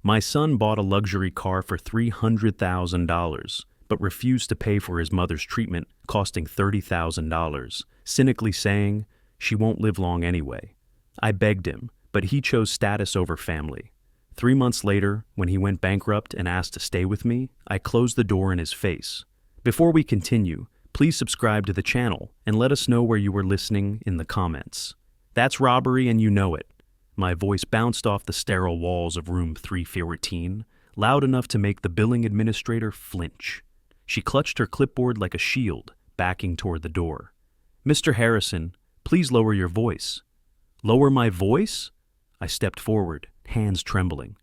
My son bought a luxury car for $300,000, but refused to pay for his mother's treatment, costing $30,000, cynically saying, "She won't live long anyway." I begged him, but he chose status over family. 3 months later, when he went bankrupt and asked to stay with me, I closed the door in his face. Before we continue, please subscribe to the channel and let us know where you were listening in the comments. That's robbery and you know it. My voice bounced off the sterile walls of room 314, loud enough to make the billing administrator flinch. She clutched her clipboard like a shield, backing toward the door. "Mr. Harrison, please lower your voice." "Lower my voice?" I stepped forward, hands trembling.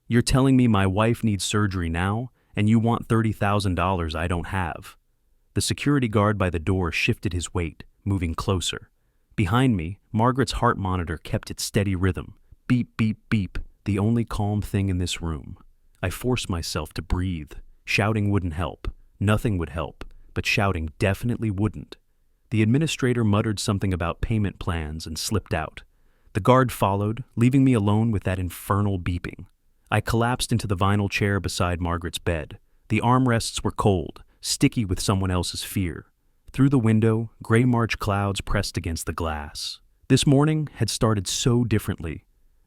"You're telling me my wife needs surgery now, and you want $30,000 I don't have." The security guard by the door shifted his weight, moving closer. Behind me, Margaret's heart monitor kept its steady rhythm. Beep, beep, beep, the only calm thing in this room. I forced myself to breathe. Shouting wouldn't help. Nothing would help, but shouting definitely wouldn't. The administrator muttered something about payment plans and slipped out. The guard followed, leaving me alone with that infernal beeping. I collapsed into the vinyl chair beside Margaret's bed. The armrests were cold, sticky with someone else's fear. Through the window, gray March clouds pressed against the glass. This morning had started so differently.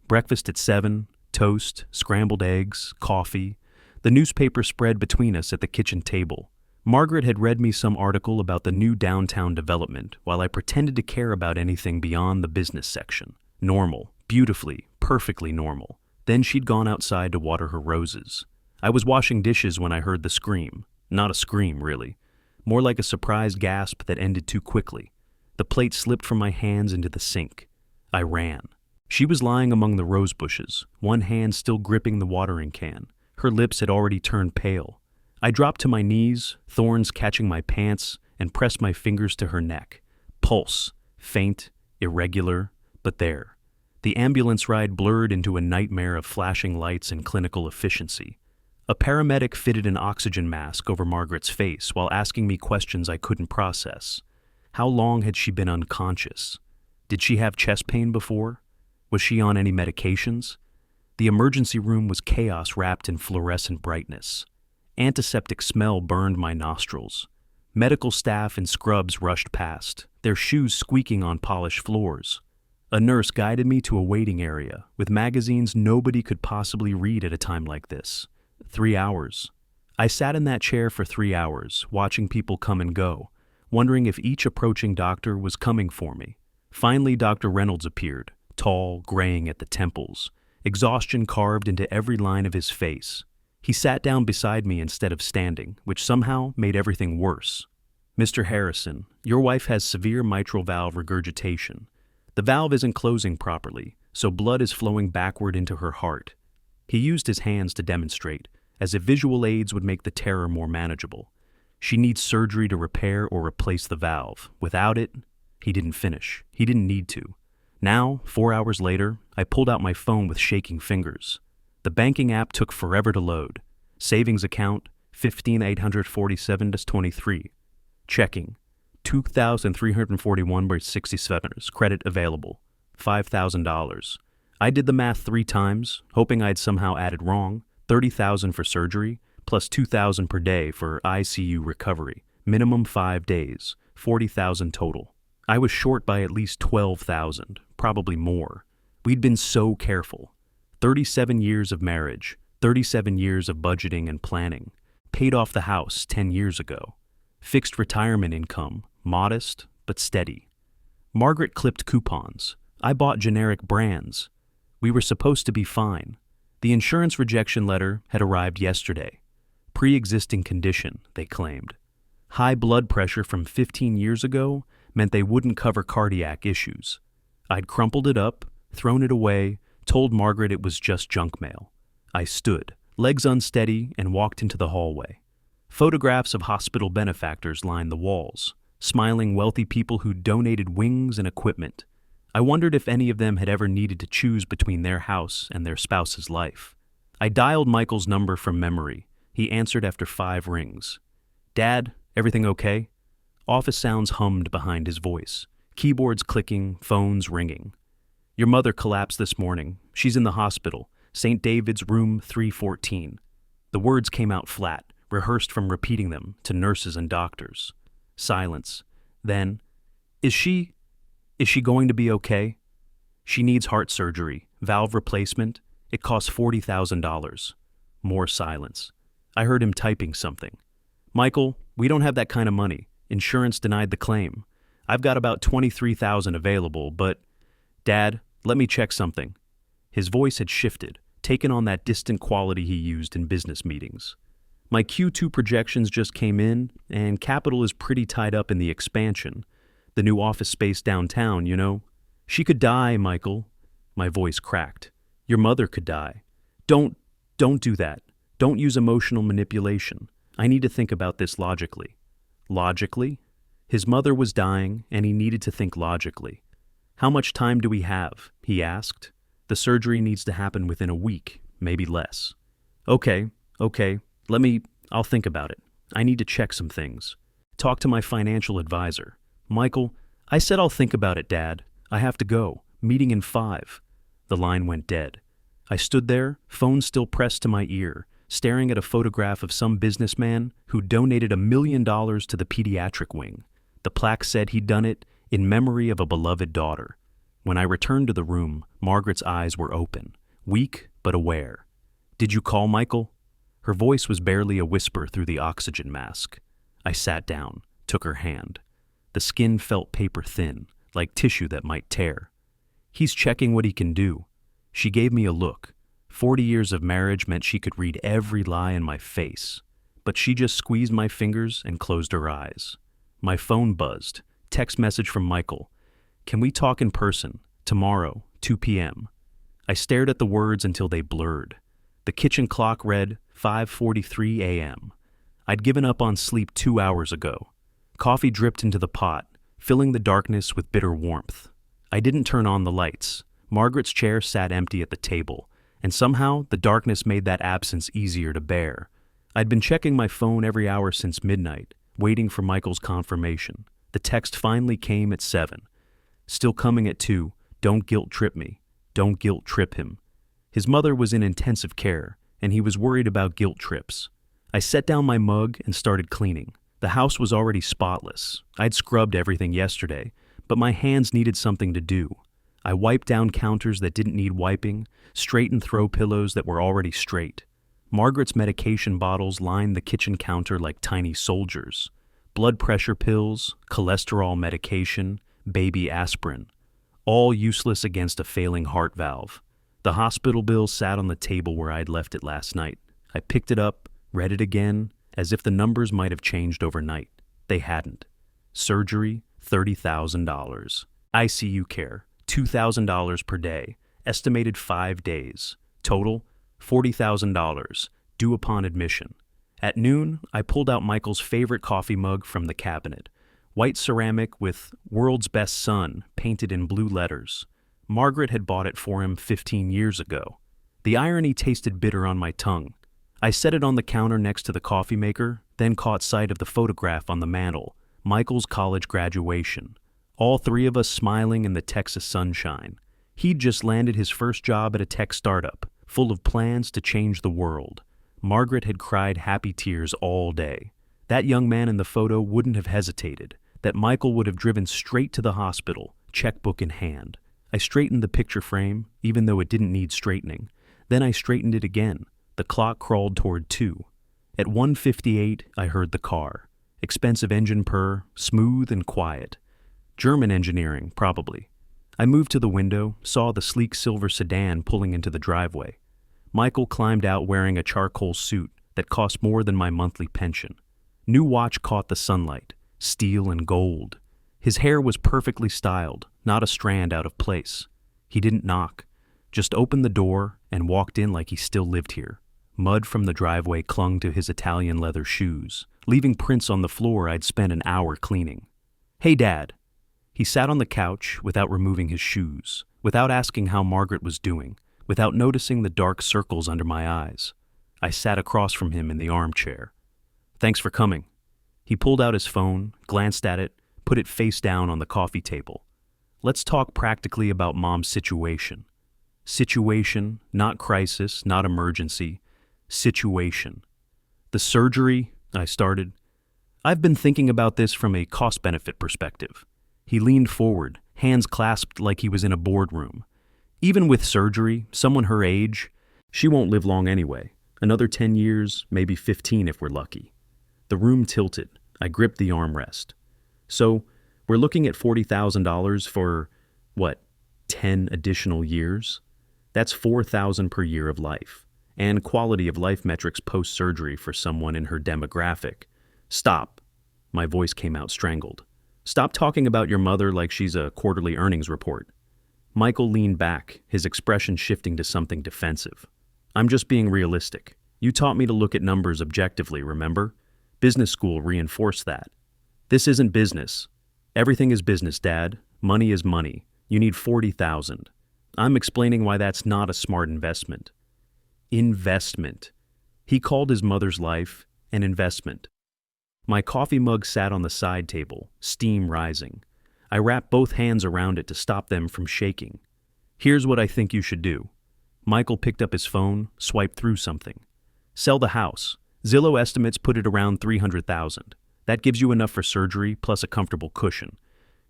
Breakfast at 7, toast, scrambled eggs, coffee. The newspaper spread between us at the kitchen table. Margaret had read me some article about the new downtown development while I pretended to care about anything beyond the business section. Normal, beautifully, perfectly normal. Then she'd gone outside to water her roses. I was washing dishes when I heard the scream. Not a scream, really. More like a surprised gasp that ended too quickly. The plate slipped from my hands into the sink. I ran. She was lying among the rose bushes, one hand still gripping the watering can. Her lips had already turned pale. I dropped to my knees, thorns catching my pants, and pressed my fingers to her neck. Pulse, faint, irregular, but there. The ambulance ride blurred into a nightmare of flashing lights and clinical efficiency. A paramedic fitted an oxygen mask over Margaret's face while asking me questions I couldn't process. How long had she been unconscious? Did she have chest pain before? Was she on any medications? The emergency room was chaos wrapped in fluorescent brightness. Antiseptic smell burned my nostrils. Medical staff in scrubs rushed past, their shoes squeaking on polished floors. A nurse guided me to a waiting area with magazines nobody could possibly read at a time like this. 3 hours. I sat in that chair for 3 hours, watching people come and go, wondering if each approaching doctor was coming for me. Finally, Dr. Reynolds appeared, tall, graying at the temples, exhaustion carved into every line of his face. He sat down beside me instead of standing, which somehow made everything worse. "Mr. Harrison, your wife has severe mitral valve regurgitation. The valve isn't closing properly, so blood is flowing backward into her heart." He used his hands to demonstrate, as if visual aids would make the terror more manageable. "She needs surgery to repair or replace the valve. Without it..." He didn't finish. He didn't need to. Now, 4 hours later, I pulled out my phone with shaking fingers. The banking app took forever to load. Savings account, 15,847.23. Checking, 2,341.67. Credit available, $5,000. I did the math 3 times, hoping I'd somehow added wrong. $30,000 for surgery, plus $2,000 per day for ICU recovery. Minimum 5 days, $40,000 total. I was short by at least $12,000, probably more. We'd been so careful. 37 years of marriage, 37 years of budgeting and planning. Paid off the house 10 years ago. Fixed retirement income, modest but steady. Margaret clipped coupons. I bought generic brands. We were supposed to be fine. The insurance rejection letter had arrived yesterday. Pre-existing condition, they claimed. High blood pressure from 15 years ago meant they wouldn't cover cardiac issues. I'd crumpled it up, thrown it away, told Margaret it was just junk mail. I stood, legs unsteady, and walked into the hallway. Photographs of hospital benefactors lined the walls, smiling wealthy people who donated wings and equipment. I wondered if any of them had ever needed to choose between their house and their spouse's life. I dialed Michael's number from memory. He answered after 5 rings. "Dad, everything okay?" Office sounds hummed behind his voice. Keyboards clicking, phones ringing. "Your mother collapsed this morning. She's in the hospital. St. David's room 314. The words came out flat, rehearsed from repeating them to nurses and doctors. Silence. Then, is she going to be okay? She needs heart surgery, valve replacement. It costs $40,000. More silence. I heard him typing something. Michael, we don't have that kind of money. Insurance denied the claim. I've got about $23,000 available, but... Dad, let me check something. His voice had shifted, taken on that distant quality he used in business meetings. My Q2 projections just came in, and capital is pretty tied up in the expansion. The new office space downtown, you know. She could die, Michael. My voice cracked. Your mother could die. Don't do that. Don't use emotional manipulation. I need to think about this logically. Logically? His mother was dying, and he needed to think logically. How much time do we have? He asked. The surgery needs to happen within a week, maybe less. Okay. I'll think about it. I need to check some things. Talk to my financial advisor. Michael, I said I'll think about it, Dad. I have to go. Meeting in 5. The line went dead. I stood there, phone still pressed to my ear, staring at a photograph of some businessman who donated $1 million to the pediatric wing. The plaque said he'd done it in memory of a beloved daughter. When I returned to the room, Margaret's eyes were open, weak but aware. Did you call, Michael? Her voice was barely a whisper through the oxygen mask. I sat down, took her hand. The skin felt paper thin, like tissue that might tear. He's checking what he can do. She gave me a look. 40 years of marriage meant she could read every lie in my face. But she just squeezed my fingers and closed her eyes. My phone buzzed. Text message from Michael. Can we talk in person? Tomorrow, 2 p.m. I stared at the words until they blurred. The kitchen clock read 5:43 a.m. I'd given up on sleep 2 hours ago. Coffee dripped into the pot, filling the darkness with bitter warmth. I didn't turn on the lights. Margaret's chair sat empty at the table, and somehow the darkness made that absence easier to bear. I'd been checking my phone every hour since midnight, waiting for Michael's confirmation. The text finally came at 7. Still coming at 2. Don't guilt trip me. Don't guilt trip him. His mother was in intensive care, and he was worried about guilt trips. I set down my mug and started cleaning. The house was already spotless. I'd scrubbed everything yesterday, but my hands needed something to do. I wiped down counters that didn't need wiping, straightened throw pillows that were already straight. Margaret's medication bottles lined the kitchen counter like tiny soldiers. Blood pressure pills, cholesterol medication, baby aspirin. All useless against a failing heart valve. The hospital bill sat on the table where I'd left it last night. I picked it up, read it again, as if the numbers might have changed overnight. They hadn't. Surgery, $30,000. ICU care, $2,000 per day. Estimated 5 days. Total, $40,000, due upon admission. At noon, I pulled out Michael's favorite coffee mug from the cabinet. White ceramic with "World's Best Son" painted in blue letters. Margaret had bought it for him 15 years ago. The irony tasted bitter on my tongue. I set it on the counter next to the coffee maker, then caught sight of the photograph on the mantel, Michael's college graduation. All 3 of us smiling in the Texas sunshine. He'd just landed his first job at a tech startup, full of plans to change the world. Margaret had cried happy tears all day. That young man in the photo wouldn't have hesitated. That Michael would have driven straight to the hospital, checkbook in hand. I straightened the picture frame, even though it didn't need straightening. Then I straightened it again. The clock crawled toward 2. At 1:58, I heard the car. Expensive engine purr, smooth and quiet. German engineering, probably. I moved to the window, saw the sleek silver sedan pulling into the driveway. Michael climbed out wearing a charcoal suit that cost more than my monthly pension. New watch caught the sunlight, steel and gold. His hair was perfectly styled, not a strand out of place. He didn't knock, just opened the door and walked in like he still lived here. Mud from the driveway clung to his Italian leather shoes, leaving prints on the floor I'd spent an hour cleaning. "Hey, Dad." He sat on the couch without removing his shoes, without asking how Margaret was doing, without noticing the dark circles under my eyes. I sat across from him in the armchair. "Thanks for coming." He pulled out his phone, glanced at it, put it face down on the coffee table. "Let's talk practically about Mom's situation." Situation, not crisis, not emergency. Situation. The surgery, I started. I've been thinking about this from a cost-benefit perspective. He leaned forward, hands clasped like he was in a boardroom. Even with surgery, someone her age, she won't live long anyway. Another 10 years, maybe 15 if we're lucky. The room tilted. I gripped the armrest. So, we're looking at $40,000 for, what, 10 additional years? That's $4,000 per year of life, and quality of life metrics post-surgery for someone in her demographic. Stop. My voice came out strangled. Stop talking about your mother like she's a quarterly earnings report. Michael leaned back, his expression shifting to something defensive. I'm just being realistic. You taught me to look at numbers objectively, remember? Business school reinforced that. This isn't business. Everything is business, Dad. Money is money. You need $40,000. I'm explaining why that's not a smart investment. Investment. He called his mother's life an investment. My coffee mug sat on the side table, steam rising. I wrapped both hands around it to stop them from shaking. Here's what I think you should do. Michael picked up his phone, swiped through something. Sell the house. Zillow estimates put it around $300,000. That gives you enough for surgery plus a comfortable cushion.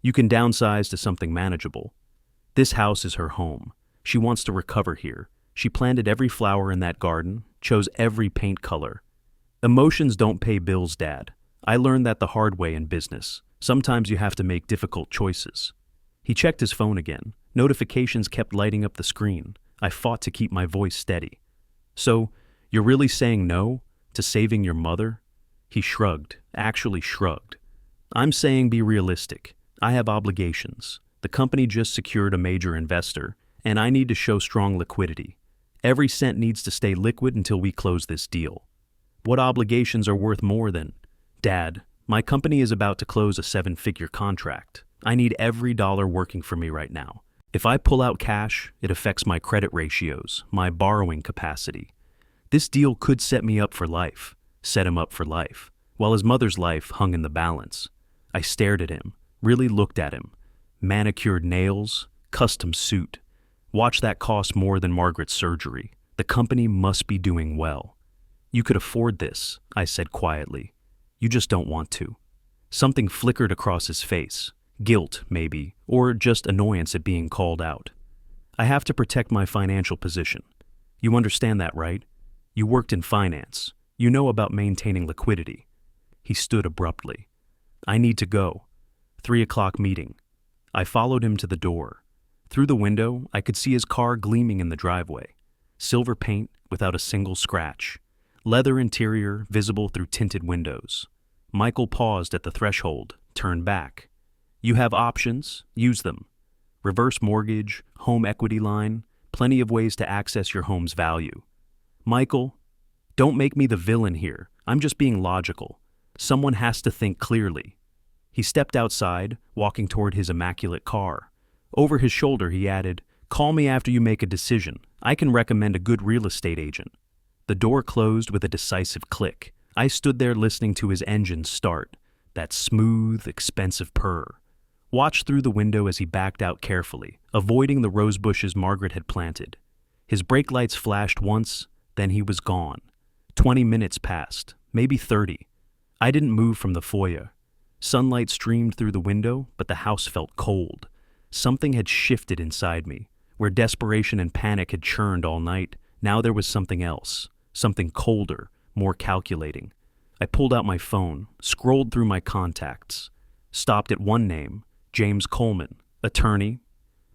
You can downsize to something manageable. This house is her home. She wants to recover here. She planted every flower in that garden, chose every paint color. Emotions don't pay bills, Dad. I learned that the hard way in business. Sometimes you have to make difficult choices. He checked his phone again. Notifications kept lighting up the screen. I fought to keep my voice steady. So, you're really saying no to saving your mother? He shrugged, actually shrugged. I'm saying be realistic. I have obligations. The company just secured a major investor, and I need to show strong liquidity. Every cent needs to stay liquid until we close this deal. What obligations are worth more than, Dad, my company is about to close a 7-figure contract. I need every dollar working for me right now. If I pull out cash, it affects my credit ratios, my borrowing capacity. This deal could set me up for life, set him up for life, while his mother's life hung in the balance. I stared at him, really looked at him. Manicured nails, custom suit. Watch that cost more than Margaret's surgery. The company must be doing well. You could afford this, I said quietly. You just don't want to. Something flickered across his face. Guilt, maybe, or just annoyance at being called out. I have to protect my financial position. You understand that, right? You worked in finance. You know about maintaining liquidity. He stood abruptly. I need to go. 3:00 meeting. I followed him to the door. Through the window, I could see his car gleaming in the driveway. Silver paint without a single scratch. Leather interior visible through tinted windows. Michael paused at the threshold, turned back. You have options, use them. Reverse mortgage, home equity line, plenty of ways to access your home's value. Michael, don't make me the villain here. I'm just being logical. Someone has to think clearly. He stepped outside, walking toward his immaculate car. Over his shoulder, he added, "Call me after you make a decision. I can recommend a good real estate agent." The door closed with a decisive click. I stood there listening to his engine start, that smooth, expensive purr. Watched through the window as he backed out carefully, avoiding the rose bushes Margaret had planted. His brake lights flashed once, then he was gone. 20 minutes passed, maybe 30. I didn't move from the foyer. Sunlight streamed through the window, but the house felt cold. Something had shifted inside me. Where desperation and panic had churned all night, now there was something else, something colder, more calculating. I pulled out my phone, scrolled through my contacts, stopped at one name, James Coleman, attorney.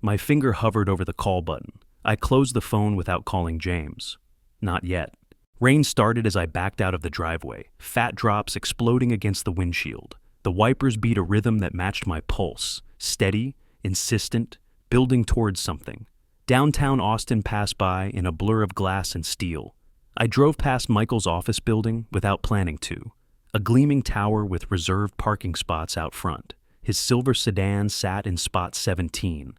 My finger hovered over the call button. I closed the phone without calling James. Not yet. Rain started as I backed out of the driveway, fat drops exploding against the windshield. The wipers beat a rhythm that matched my pulse, steady, insistent, building towards something. Downtown Austin passed by in a blur of glass and steel. I drove past Michael's office building without planning to. A gleaming tower with reserved parking spots out front. His silver sedan sat in spot 17,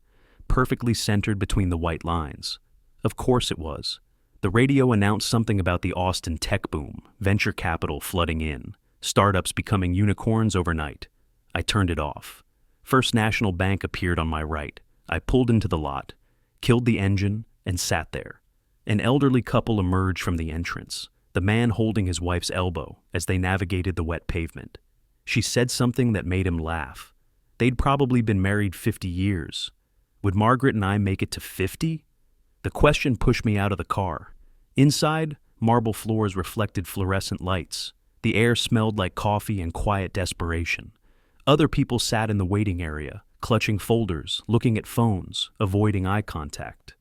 perfectly centered between the white lines. Of course it was. The radio announced something about the Austin tech boom, venture capital flooding in, startups becoming unicorns overnight. I turned it off. First National Bank appeared on my right. I pulled into the lot, killed the engine, and sat there. An elderly couple emerged from the entrance, the man holding his wife's elbow as they navigated the wet pavement. She said something that made him laugh. They'd probably been married 50 years. Would Margaret and I make it to 50? The question pushed me out of the car. Inside, marble floors reflected fluorescent lights. The air smelled like coffee and quiet desperation. Other people sat in the waiting area, clutching folders, looking at phones, avoiding eye contact.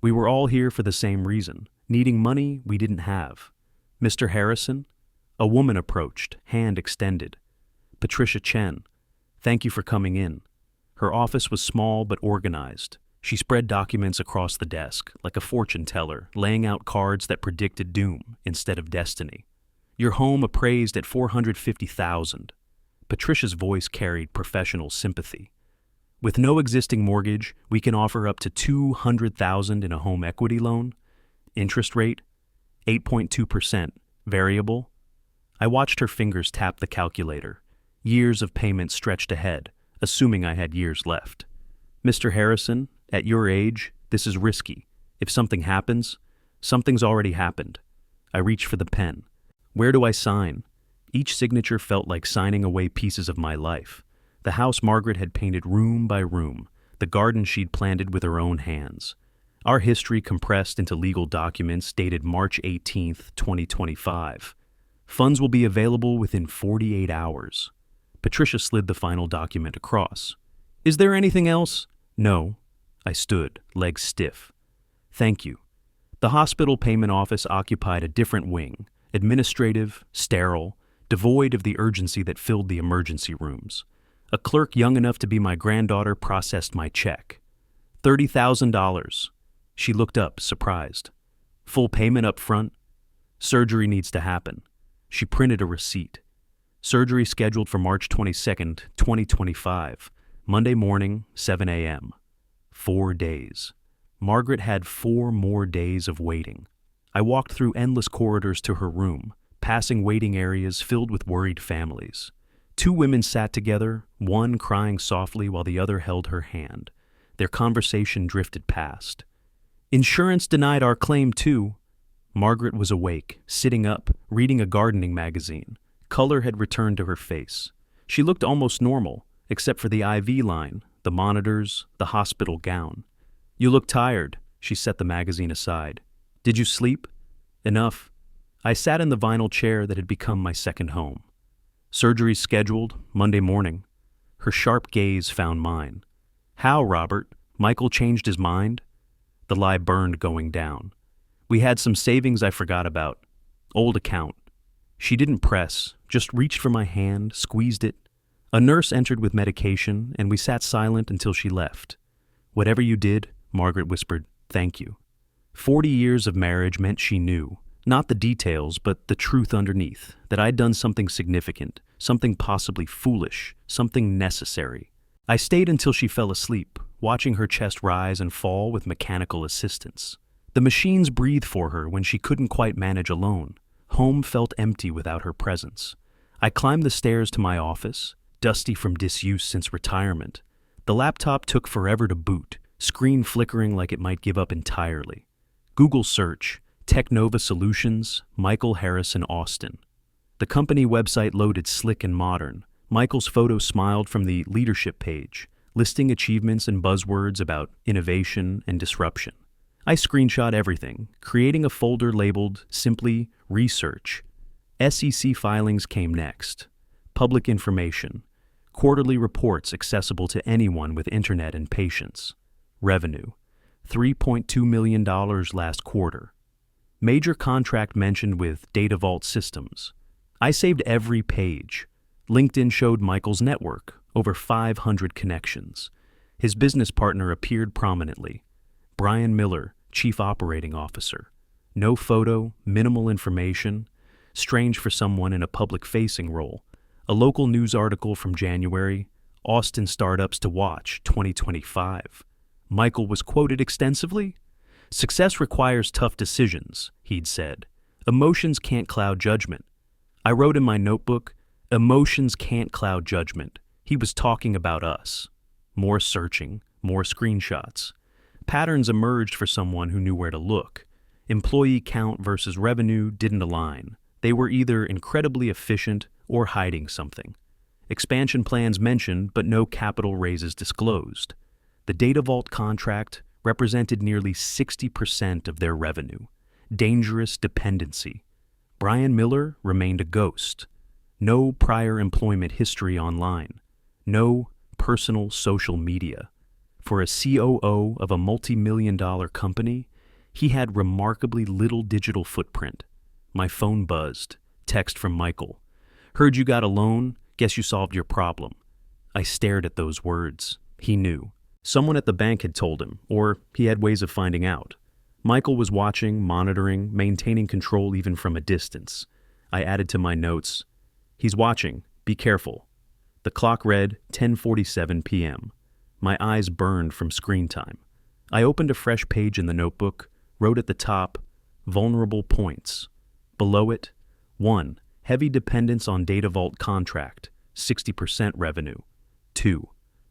We were all here for the same reason, needing money we didn't have. Mr. Harrison? A woman approached, hand extended. Patricia Chen. Thank you for coming in. Her office was small but organized. She spread documents across the desk, like a fortune teller, laying out cards that predicted doom instead of destiny. Your home appraised at $450,000. Patricia's voice carried professional sympathy. With no existing mortgage, we can offer up to $200,000 in a home equity loan. Interest rate, 8.2%, variable. I watched her fingers tap the calculator. Years of payment stretched ahead, assuming I had years left. Mr. Harrison, at your age, this is risky. If something happens, something's already happened. I reached for the pen. Where do I sign? Each signature felt like signing away pieces of my life. The house Margaret had painted room by room, the garden she'd planted with her own hands. Our history compressed into legal documents dated March 18, 2025. Funds will be available within 48 hours. Patricia slid the final document across. Is there anything else? No. I stood, legs stiff. Thank you. The hospital payment office occupied a different wing, administrative, sterile, devoid of the urgency that filled the emergency rooms. A clerk young enough to be my granddaughter processed my check. $30,000. She looked up, surprised. Full payment up front? Surgery needs to happen. She printed a receipt. Surgery scheduled for March 22nd, 2025. Monday morning, 7 a.m. 4 days. Margaret had 4 more days of waiting. I walked through endless corridors to her room, passing waiting areas filled with worried families. 2 women sat together, one crying softly while the other held her hand. Their conversation drifted past. Insurance denied our claim too. Margaret was awake, sitting up, reading a gardening magazine. Color had returned to her face. She looked almost normal, except for the IV line, the monitors, the hospital gown. You look tired, she set the magazine aside. Did you sleep? Enough. I sat in the vinyl chair that had become my second home. Surgery scheduled, Monday morning. Her sharp gaze found mine. How, Robert? Michael changed his mind? The lie burned going down. We had some savings I forgot about. Old account. She didn't press, just reached for my hand, squeezed it. A nurse entered with medication, and we sat silent until she left. Whatever you did, Margaret whispered, thank you. 40 years of marriage meant she knew, not the details, but the truth underneath, that I'd done something significant, something possibly foolish, something necessary. I stayed until she fell asleep, watching her chest rise and fall with mechanical assistance. The machines breathed for her when she couldn't quite manage alone. Home felt empty without her presence. I climbed the stairs to my office, dusty from disuse since retirement. The laptop took forever to boot, screen flickering like it might give up entirely. Google search, Technova Solutions, Michael Harrison Austin. The company website loaded slick and modern. Michael's photo smiled from the leadership page, listing achievements and buzzwords about innovation and disruption. I screenshot everything, creating a folder labeled simply Research. SEC filings came next. Public information. Quarterly reports accessible to anyone with internet and patience. Revenue. $3.2 million last quarter. Major contract mentioned with Data Vault Systems. I saved every page. LinkedIn showed Michael's network, over 500 connections. His business partner appeared prominently. Brian Miller, Chief Operating Officer. No photo, minimal information. Strange for someone in a public-facing role. A local news article from January, Austin Startups to Watch 2025. Michael was quoted extensively. Success requires tough decisions, he'd said. Emotions can't cloud judgment. I wrote in my notebook, emotions can't cloud judgment. He was talking about us. More searching, more screenshots. Patterns emerged for someone who knew where to look. Employee count versus revenue didn't align. They were either incredibly efficient or hiding something. Expansion plans mentioned, but no capital raises disclosed. The data vault contract represented nearly 60% of their revenue. Dangerous dependency. Brian Miller remained a ghost. No prior employment history online. No personal social media. For a COO of a multi-million-dollar company, he had remarkably little digital footprint. My phone buzzed. Text from Michael. Heard you got a loan. Guess you solved your problem. I stared at those words. He knew. Someone at the bank had told him, or he had ways of finding out. Michael was watching, monitoring, maintaining control even from a distance. I added to my notes, "He's watching. Be careful." The clock read 10:47 p.m. My eyes burned from screen time. I opened a fresh page in the notebook, wrote at the top, "Vulnerable points." Below it, 1. Heavy dependence on data vault contract, 60% revenue. 2.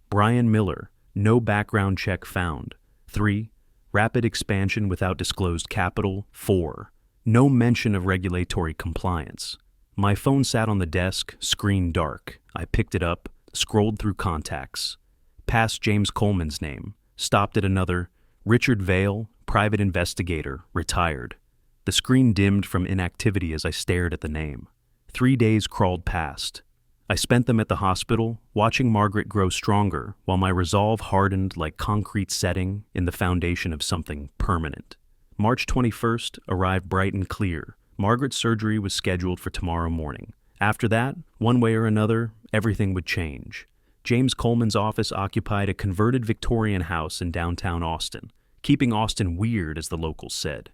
Brian Miller, no background check found. 3. Rapid expansion without disclosed capital. 4. No mention of regulatory compliance. My phone sat on the desk, screen dark. I picked it up, scrolled through contacts. Passed James Coleman's name. Stopped at another, Richard Vale, private investigator, retired. The screen dimmed from inactivity as I stared at the name. 3 days crawled past. I spent them at the hospital, watching Margaret grow stronger, while my resolve hardened like concrete setting in the foundation of something permanent. March 21st arrived bright and clear. Margaret's surgery was scheduled for tomorrow morning. After that, one way or another, everything would change. James Coleman's office occupied a converted Victorian house in downtown Austin, keeping Austin weird, as the locals said.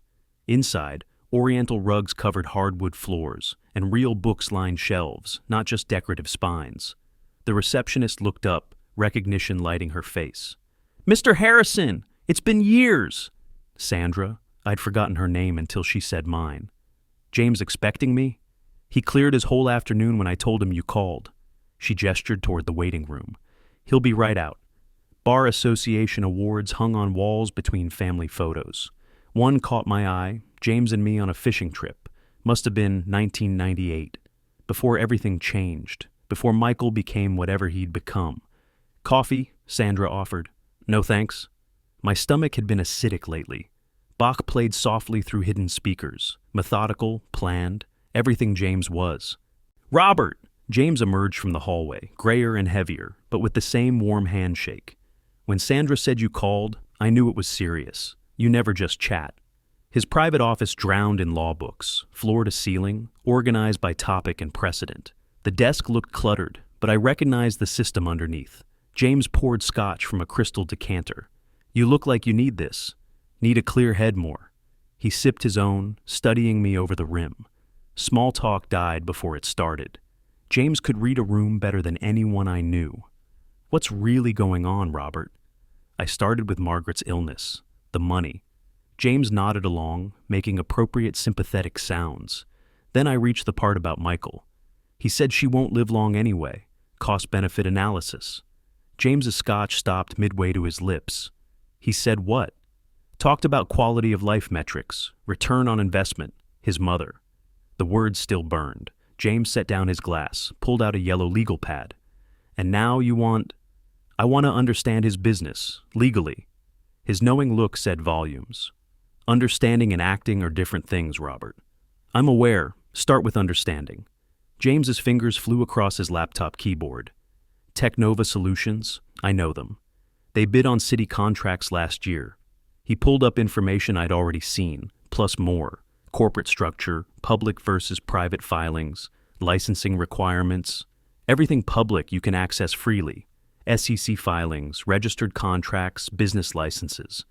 Inside, Oriental rugs covered hardwood floors, and real books lined shelves, not just decorative spines. The receptionist looked up, recognition lighting her face. "Mr. Harrison! It's been years!" Sandra? I'd forgotten her name until she said mine. "James expecting me?" "He cleared his whole afternoon when I told him you called." She gestured toward the waiting room. "He'll be right out." Bar Association awards hung on walls between family photos. One caught my eye, James and me on a fishing trip. Must have been 1998. Before everything changed. Before Michael became whatever he'd become. "Coffee?" Sandra offered. "No thanks." My stomach had been acidic lately. Bach played softly through hidden speakers. Methodical, planned, everything James was. "Robert!" James emerged from the hallway, grayer and heavier, but with the same warm handshake. "When Sandra said you called, I knew it was serious. You never just chat." His private office drowned in law books, floor to ceiling, organized by topic and precedent. The desk looked cluttered, but I recognized the system underneath. James poured scotch from a crystal decanter. "You look like you need this. Need a clear head more." He sipped his own, studying me over the rim. Small talk died before it started. James could read a room better than anyone I knew. "What's really going on, Robert?" I started with Margaret's illness, the money. James nodded along, making appropriate sympathetic sounds. Then I reached the part about Michael. He said she won't live long anyway. Cost-benefit analysis. James's scotch stopped midway to his lips. He said what? Talked about quality of life metrics, return on investment, his mother. The words still burned. James set down his glass, pulled out a yellow legal pad. "And now you want—" "I want to understand his business, legally." His knowing look said volumes. "Understanding and acting are different things, Robert." "I'm aware. Start with understanding." James's fingers flew across his laptop keyboard. Technova Solutions, I know them. They bid on city contracts last year. He pulled up information I'd already seen, plus more. Corporate structure, public versus private filings, licensing requirements. Everything public you can access freely. SEC filings, registered contracts, business licenses.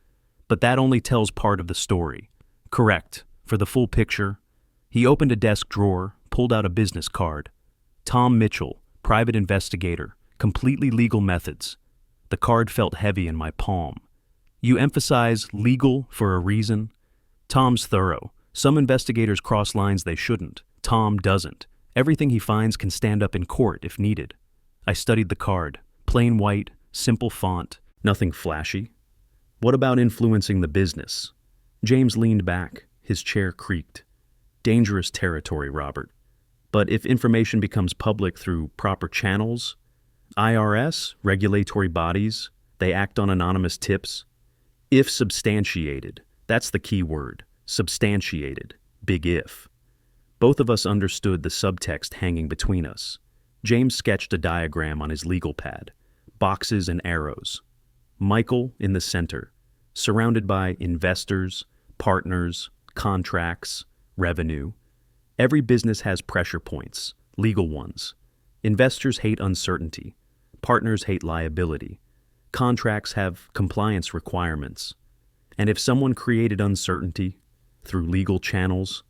But that only tells part of the story. Correct. For the full picture, he opened a desk drawer, pulled out a business card. Tom Mitchell, private investigator, completely legal methods. The card felt heavy in my palm. "You emphasize legal for a reason?" "Tom's thorough. Some investigators cross lines they shouldn't. Tom doesn't. Everything he finds can stand up in court if needed." I studied the card. Plain white, simple font, nothing flashy. What about influencing the business? James leaned back. His chair creaked. Dangerous territory, Robert. But if information becomes public through proper channels, IRS, regulatory bodies, they act on anonymous tips. If substantiated, that's the key word. Substantiated. Big if. Both of us understood the subtext hanging between us. James sketched a diagram on his legal pad. Boxes and arrows. Michael in the center, surrounded by investors, partners, contracts, revenue. Every business has pressure points, legal ones. Investors hate uncertainty. Partners hate liability. Contracts have compliance requirements. And if someone created uncertainty through legal channels,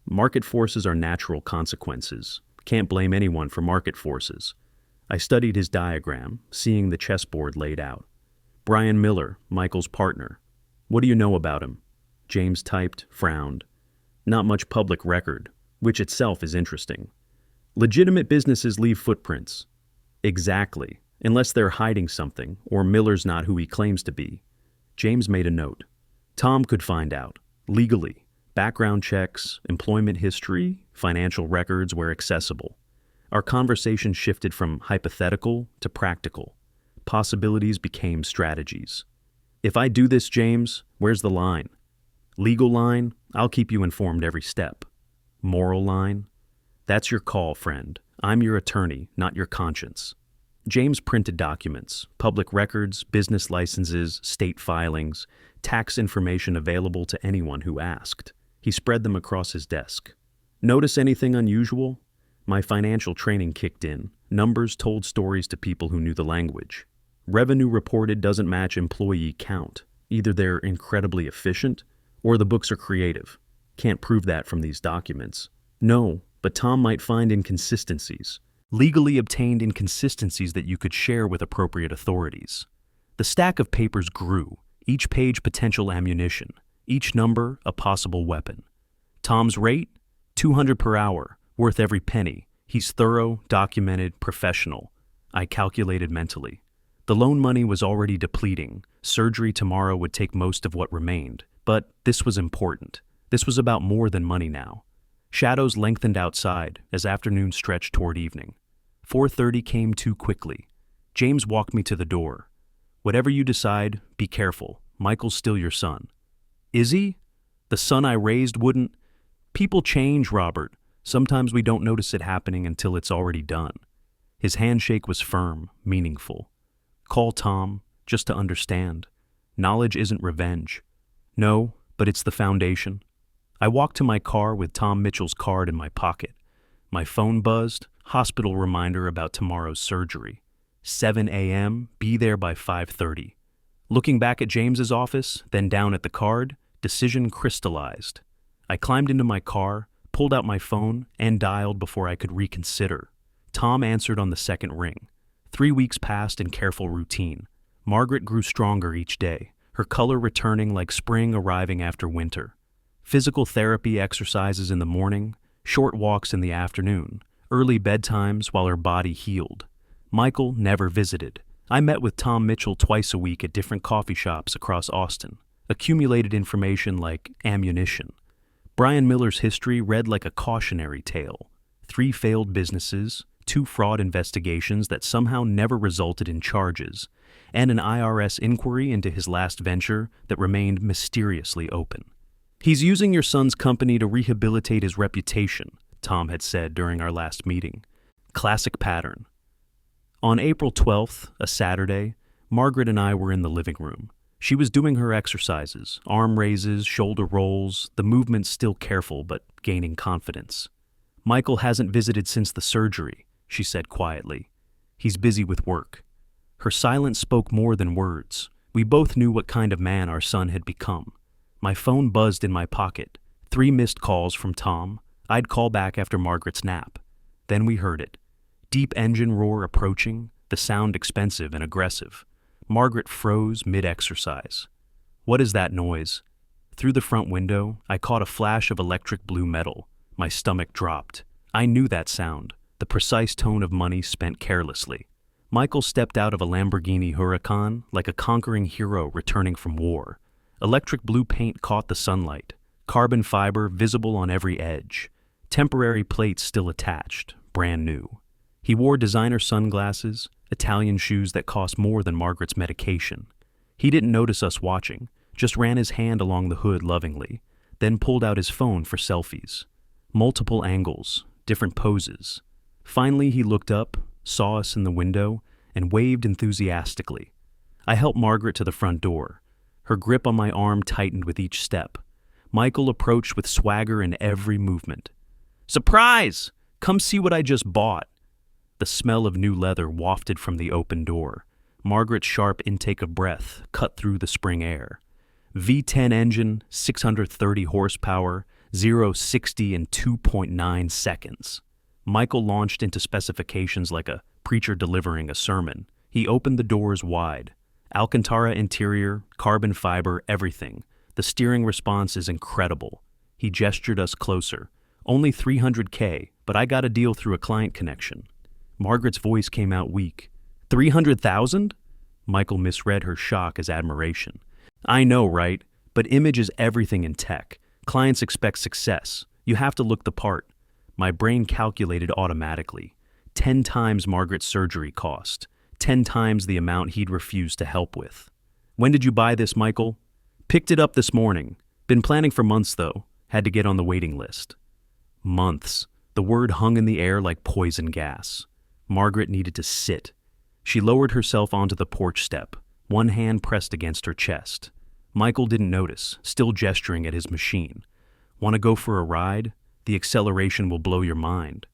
market forces are natural consequences. Can't blame anyone for market forces. I studied his diagram, seeing the chessboard laid out. Brian Miller, Michael's partner. What do you know about him? James typed, frowned. Not much public record, which itself is interesting. Legitimate businesses leave footprints. Exactly, unless they're hiding something, or Miller's not who he claims to be. James made a note. Tom could find out, legally. Background checks, employment history, financial records where accessible. Our conversation shifted from hypothetical to practical. Possibilities became strategies. If I do this, James, where's the line? Legal line, I'll keep you informed every step. Moral line, that's your call, friend. I'm your attorney, not your conscience. James printed documents, public records, business licenses, state filings, tax information available to anyone who asked. He spread them across his desk. Notice anything unusual? My financial training kicked in. Numbers told stories to people who knew the language. Revenue reported doesn't match employee count. Either they're incredibly efficient, or the books are creative. Can't prove that from these documents. No, but Tom might find inconsistencies. Legally obtained inconsistencies that you could share with appropriate authorities. The stack of papers grew, each page potential ammunition, each number a possible weapon. Tom's rate? 200 per hour, worth every penny. He's thorough, documented, professional. I calculated mentally. The loan money was already depleting. Surgery tomorrow would take most of what remained. But this was important. This was about more than money now. Shadows lengthened outside as afternoon stretched toward evening. 4:30 came too quickly. James walked me to the door. Whatever you decide, be careful. Michael's still your son. Is he? The son I raised wouldn't. People change, Robert. Sometimes we don't notice it happening until it's already done. His handshake was firm, meaningful. Call Tom, just to understand. Knowledge isn't revenge. No, but it's the foundation. I walked to my car with Tom Mitchell's card in my pocket. My phone buzzed, hospital reminder about tomorrow's surgery. 7 a.m., be there by 5:30. Looking back at James's office, then down at the card, decision crystallized. I climbed into my car, pulled out my phone, and dialed before I could reconsider. Tom answered on the second ring. 3 weeks passed in careful routine. Margaret grew stronger each day, her color returning like spring arriving after winter. Physical therapy exercises in the morning, short walks in the afternoon, early bedtimes while her body healed. Michael never visited. I met with Tom Mitchell twice a week at different coffee shops across Austin. Accumulated information like ammunition. Brian Miller's history read like a cautionary tale. 3 failed businesses, 2 fraud investigations that somehow never resulted in charges, and an IRS inquiry into his last venture that remained mysteriously open. He's using your son's company to rehabilitate his reputation, Tom had said during our last meeting. Classic pattern. On April 12th, a Saturday, Margaret and I were in the living room. She was doing her exercises, arm raises, shoulder rolls, the movements still careful but gaining confidence. Michael hasn't visited since the surgery, she said quietly. He's busy with work. Her silence spoke more than words. We both knew what kind of man our son had become. My phone buzzed in my pocket. 3 missed calls from Tom. I'd call back after Margaret's nap. Then we heard it. Deep engine roar approaching, the sound expensive and aggressive. Margaret froze mid-exercise. What is that noise? Through the front window, I caught a flash of electric blue metal. My stomach dropped. I knew that sound, the precise tone of money spent carelessly. Michael stepped out of a Lamborghini Huracan like a conquering hero returning from war. Electric blue paint caught the sunlight, carbon fiber visible on every edge, temporary plates still attached, brand new. He wore designer sunglasses, Italian shoes that cost more than Margaret's medication. He didn't notice us watching, just ran his hand along the hood lovingly, then pulled out his phone for selfies. Multiple angles, different poses. Finally, he looked up, saw us in the window, and waved enthusiastically. I helped Margaret to the front door. Her grip on my arm tightened with each step. Michael approached with swagger in every movement. "Surprise! Come see what I just bought." The smell of new leather wafted from the open door. Margaret's sharp intake of breath cut through the spring air. V10 engine, 630 horsepower, 0-60 in 2.9 seconds. Michael launched into specifications like a preacher delivering a sermon. He opened the doors wide. Alcantara interior, carbon fiber, everything. The steering response is incredible. He gestured us closer. Only $300K, but I got a deal through a client connection. Margaret's voice came out weak. $300,000? Michael misread her shock as admiration. I know, right? But image is everything in tech. Clients expect success. You have to look the part. My brain calculated automatically. 10 times Margaret's surgery cost. 10 times the amount he'd refused to help with. When did you buy this, Michael? Picked it up this morning. Been planning for months, though. Had to get on the waiting list. Months. The word hung in the air like poison gas. Margaret needed to sit. She lowered herself onto the porch step, one hand pressed against her chest. Michael didn't notice, still gesturing at his machine. Want to go for a ride? The acceleration will blow your mind.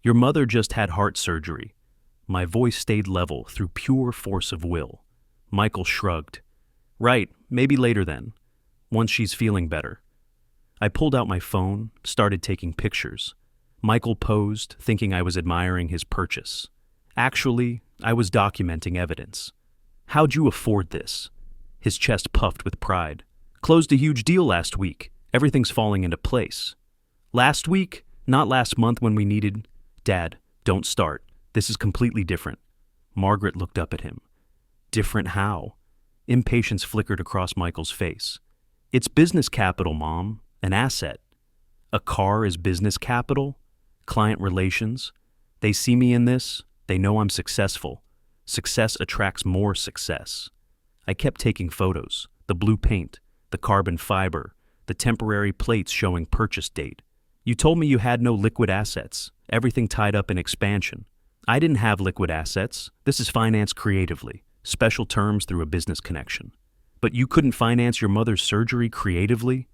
Your mother just had heart surgery. My voice stayed level through pure force of will. Michael shrugged. Right, maybe later then, once she's feeling better. I pulled out my phone, started taking pictures. Michael posed, thinking I was admiring his purchase. Actually, I was documenting evidence. How'd you afford this? His chest puffed with pride. Closed a huge deal last week. Everything's falling into place. Last week? Not last month when we needed... Dad, don't start. This is completely different. Margaret looked up at him. Different how? Impatience flickered across Michael's face. It's business capital, Mom. An asset. A car is business capital? Client relations? They see me in this. They know I'm successful. Success attracts more success. I kept taking photos. The blue paint, the carbon fiber, the temporary plates showing purchase date. You told me you had no liquid assets, everything tied up in expansion. I didn't have liquid assets. This is financed creatively, special terms through a business connection. But you couldn't finance your mother's surgery creatively?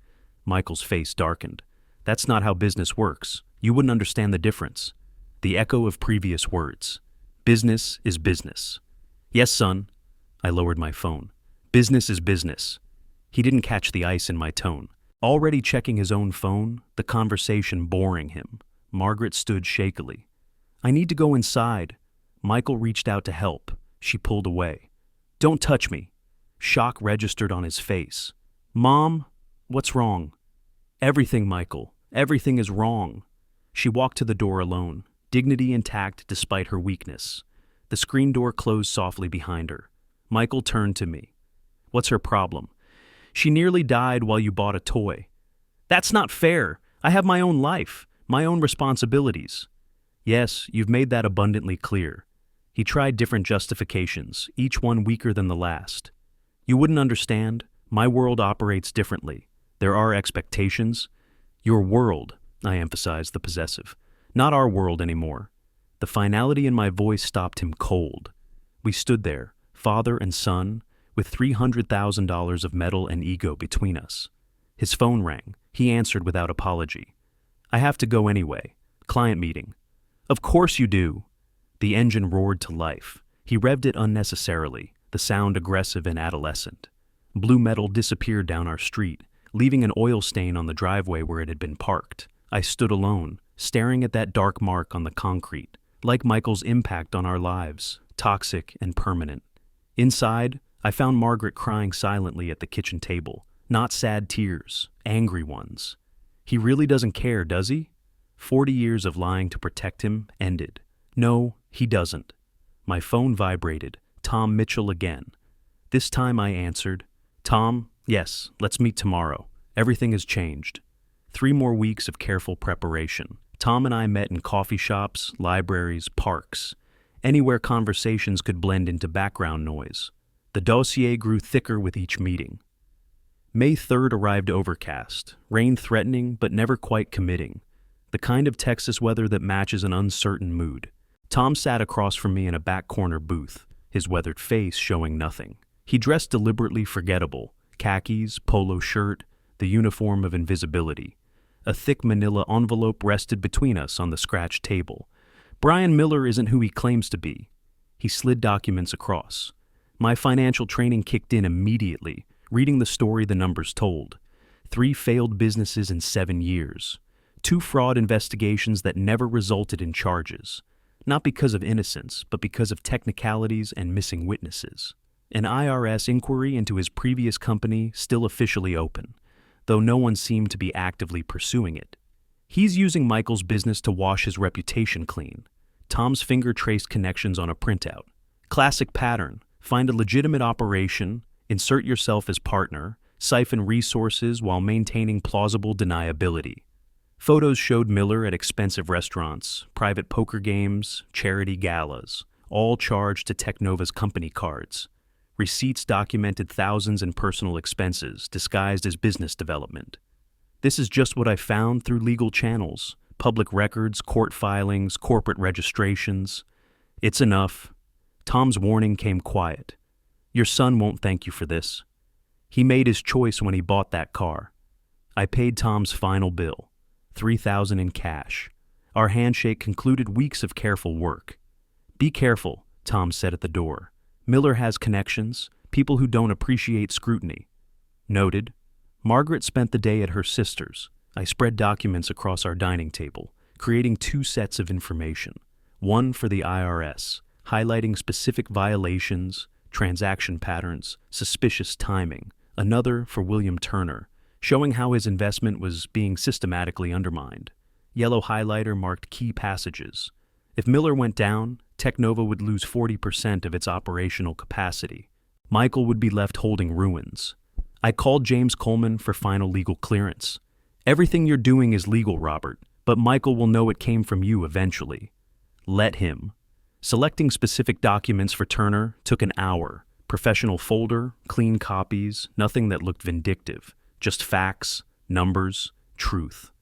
Michael's face darkened. That's not how business works. You wouldn't understand the difference. The echo of previous words. Business is business. Yes, son. I lowered my phone. Business is business. He didn't catch the ice in my tone. Already checking his own phone, the conversation boring him. Margaret stood shakily. I need to go inside. Michael reached out to help. She pulled away. Don't touch me. Shock registered on his face. Mom, what's wrong? Everything, Michael. Everything is wrong. She walked to the door alone, dignity intact despite her weakness. The screen door closed softly behind her. Michael turned to me. What's her problem? She nearly died while you bought a toy. That's not fair. I have my own life, my own responsibilities. Yes, you've made that abundantly clear. He tried different justifications, each one weaker than the last. You wouldn't understand. My world operates differently. There are expectations. Your world, I emphasized the possessive. Not our world anymore. The finality in my voice stopped him cold. We stood there, father and son, with $300,000 of metal and ego between us. His phone rang. He answered without apology. I have to go anyway. Client meeting. Of course you do. The engine roared to life. He revved it unnecessarily, the sound aggressive and adolescent. Blue metal disappeared down our street, leaving an oil stain on the driveway where it had been parked. I stood alone, staring at that dark mark on the concrete, like Michael's impact on our lives, toxic and permanent. Inside, I found Margaret crying silently at the kitchen table, not sad tears, angry ones. He really doesn't care, does he? 40 years of lying to protect him ended. No, he doesn't. My phone vibrated. Tom Mitchell again. This time I answered. Tom, yes, let's meet tomorrow. Everything has changed. 3 more weeks of careful preparation. Tom and I met in coffee shops, libraries, parks, anywhere conversations could blend into background noise. The dossier grew thicker with each meeting. May 3rd arrived overcast, rain threatening but never quite committing, the kind of Texas weather that matches an uncertain mood. Tom sat across from me in a back corner booth, his weathered face showing nothing. He dressed deliberately forgettable, khakis, polo shirt, the uniform of invisibility. A thick manila envelope rested between us on the scratched table. Brian Miller isn't who he claims to be. He slid documents across. My financial training kicked in immediately, reading the story the numbers told. 3 failed businesses in 7 years. 2 fraud investigations that never resulted in charges. Not because of innocence, but because of technicalities and missing witnesses. An IRS inquiry into his previous company still officially open, though no one seemed to be actively pursuing it. He's using Michael's business to wash his reputation clean. Tom's finger traced connections on a printout. Classic pattern. Find a legitimate operation, insert yourself as partner, siphon resources while maintaining plausible deniability. Photos showed Miller at expensive restaurants, private poker games, charity galas, all charged to Technova's company cards. Receipts documented thousands in personal expenses, disguised as business development. This is just what I found through legal channels, public records, court filings, corporate registrations. It's enough. Tom's warning came quiet. Your son won't thank you for this. He made his choice when he bought that car. I paid Tom's final bill, $3,000 in cash. Our handshake concluded weeks of careful work. Be careful, Tom said at the door. Miller has connections, people who don't appreciate scrutiny. Noted. Margaret spent the day at her sister's. I spread documents across our dining table, creating 2 sets of information. One for the IRS, highlighting specific violations, transaction patterns, suspicious timing. Another for William Turner, showing how his investment was being systematically undermined. Yellow highlighter marked key passages. If Miller went down, Technova would lose 40% of its operational capacity. Michael would be left holding ruins. I called James Coleman for final legal clearance. Everything you're doing is legal, Robert, but Michael will know it came from you eventually. Let him. Selecting specific documents for Turner took an hour. Professional folder, clean copies, nothing that looked vindictive. Just facts, numbers, truth.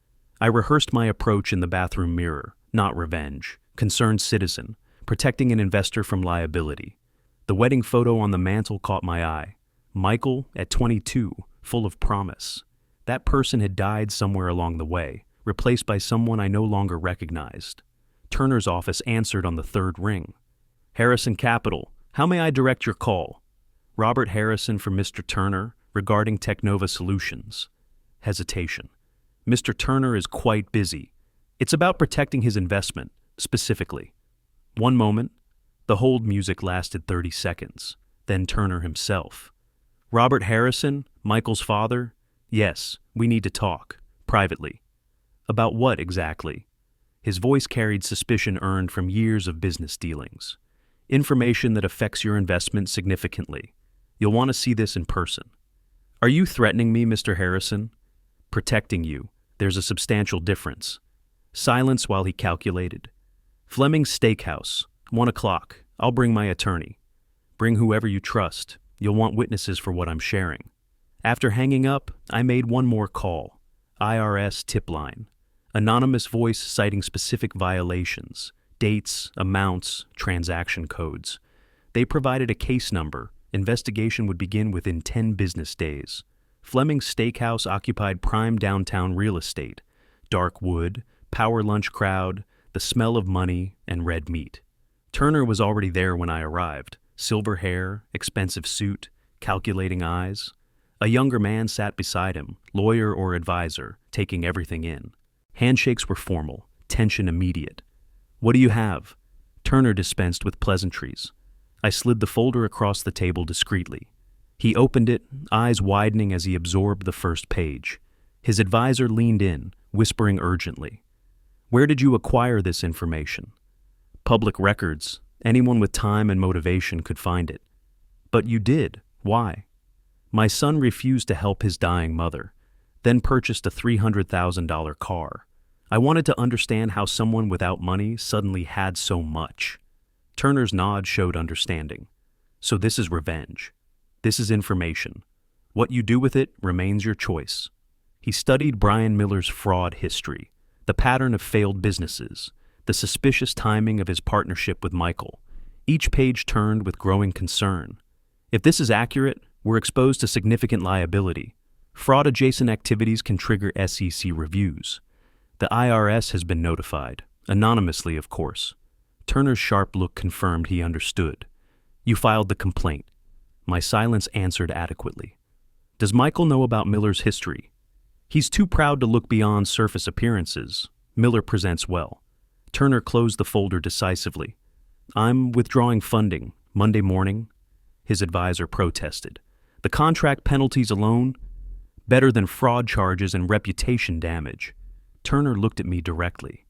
I rehearsed my approach in the bathroom mirror, not revenge. Concerned citizen, protecting an investor from liability. The wedding photo on the mantle caught my eye. Michael, at 22, full of promise. That person had died somewhere along the way, replaced by someone I no longer recognized. Turner's office answered on the 3rd ring. Harrison Capital, how may I direct your call? Robert Harrison for Mr. Turner, regarding Technova Solutions. Hesitation. Mr. Turner is quite busy. It's about protecting his investment, specifically. One moment. The hold music lasted 30 seconds. Then Turner himself. Robert Harrison, Michael's father? Yes, we need to talk, privately. About what exactly? His voice carried suspicion earned from years of business dealings. Information that affects your investment significantly. You'll want to see this in person. Are you threatening me, Mr. Harrison? Protecting you. There's a substantial difference. Silence while he calculated. Fleming's Steakhouse, 1 o'clock. I'll bring my attorney. Bring whoever you trust. You'll want witnesses for what I'm sharing. After hanging up, I made one more call. IRS tip line. Anonymous voice citing specific violations, dates, amounts, transaction codes. They provided a case number. Investigation would begin within 10 business days. Fleming's Steakhouse occupied prime downtown real estate. Dark wood, power lunch crowd, the smell of money, and red meat. Turner was already there when I arrived. Silver hair, expensive suit, calculating eyes. A younger man sat beside him, lawyer or advisor, taking everything in. Handshakes were formal, tension immediate. What do you have? Turner dispensed with pleasantries. I slid the folder across the table discreetly. He opened it, eyes widening as he absorbed the first page. His advisor leaned in, whispering urgently. Where did you acquire this information? Public records, Anyone with time and motivation could find it. But you did. Why? My son refused to help his dying mother, then purchased a $300,000 car. I wanted to understand how someone without money suddenly had so much. Turner's nod showed understanding. So this is revenge. This is information. What you do with it remains your choice. He studied Brian Miller's fraud history, the pattern of failed businesses, the suspicious timing of his partnership with Michael. Each page turned with growing concern. If this is accurate, we're exposed to significant liability. Fraud-adjacent activities can trigger SEC reviews. The IRS has been notified, anonymously, of course. Turner's sharp look confirmed he understood. You filed the complaint. My silence answered adequately. Does Michael know about Miller's history? He's too proud to look beyond surface appearances. Miller presents well. Turner closed the folder decisively. I'm withdrawing funding. Monday morning? His advisor protested. The contract penalties alone? Better than fraud charges and reputation damage. Turner looked at me directly.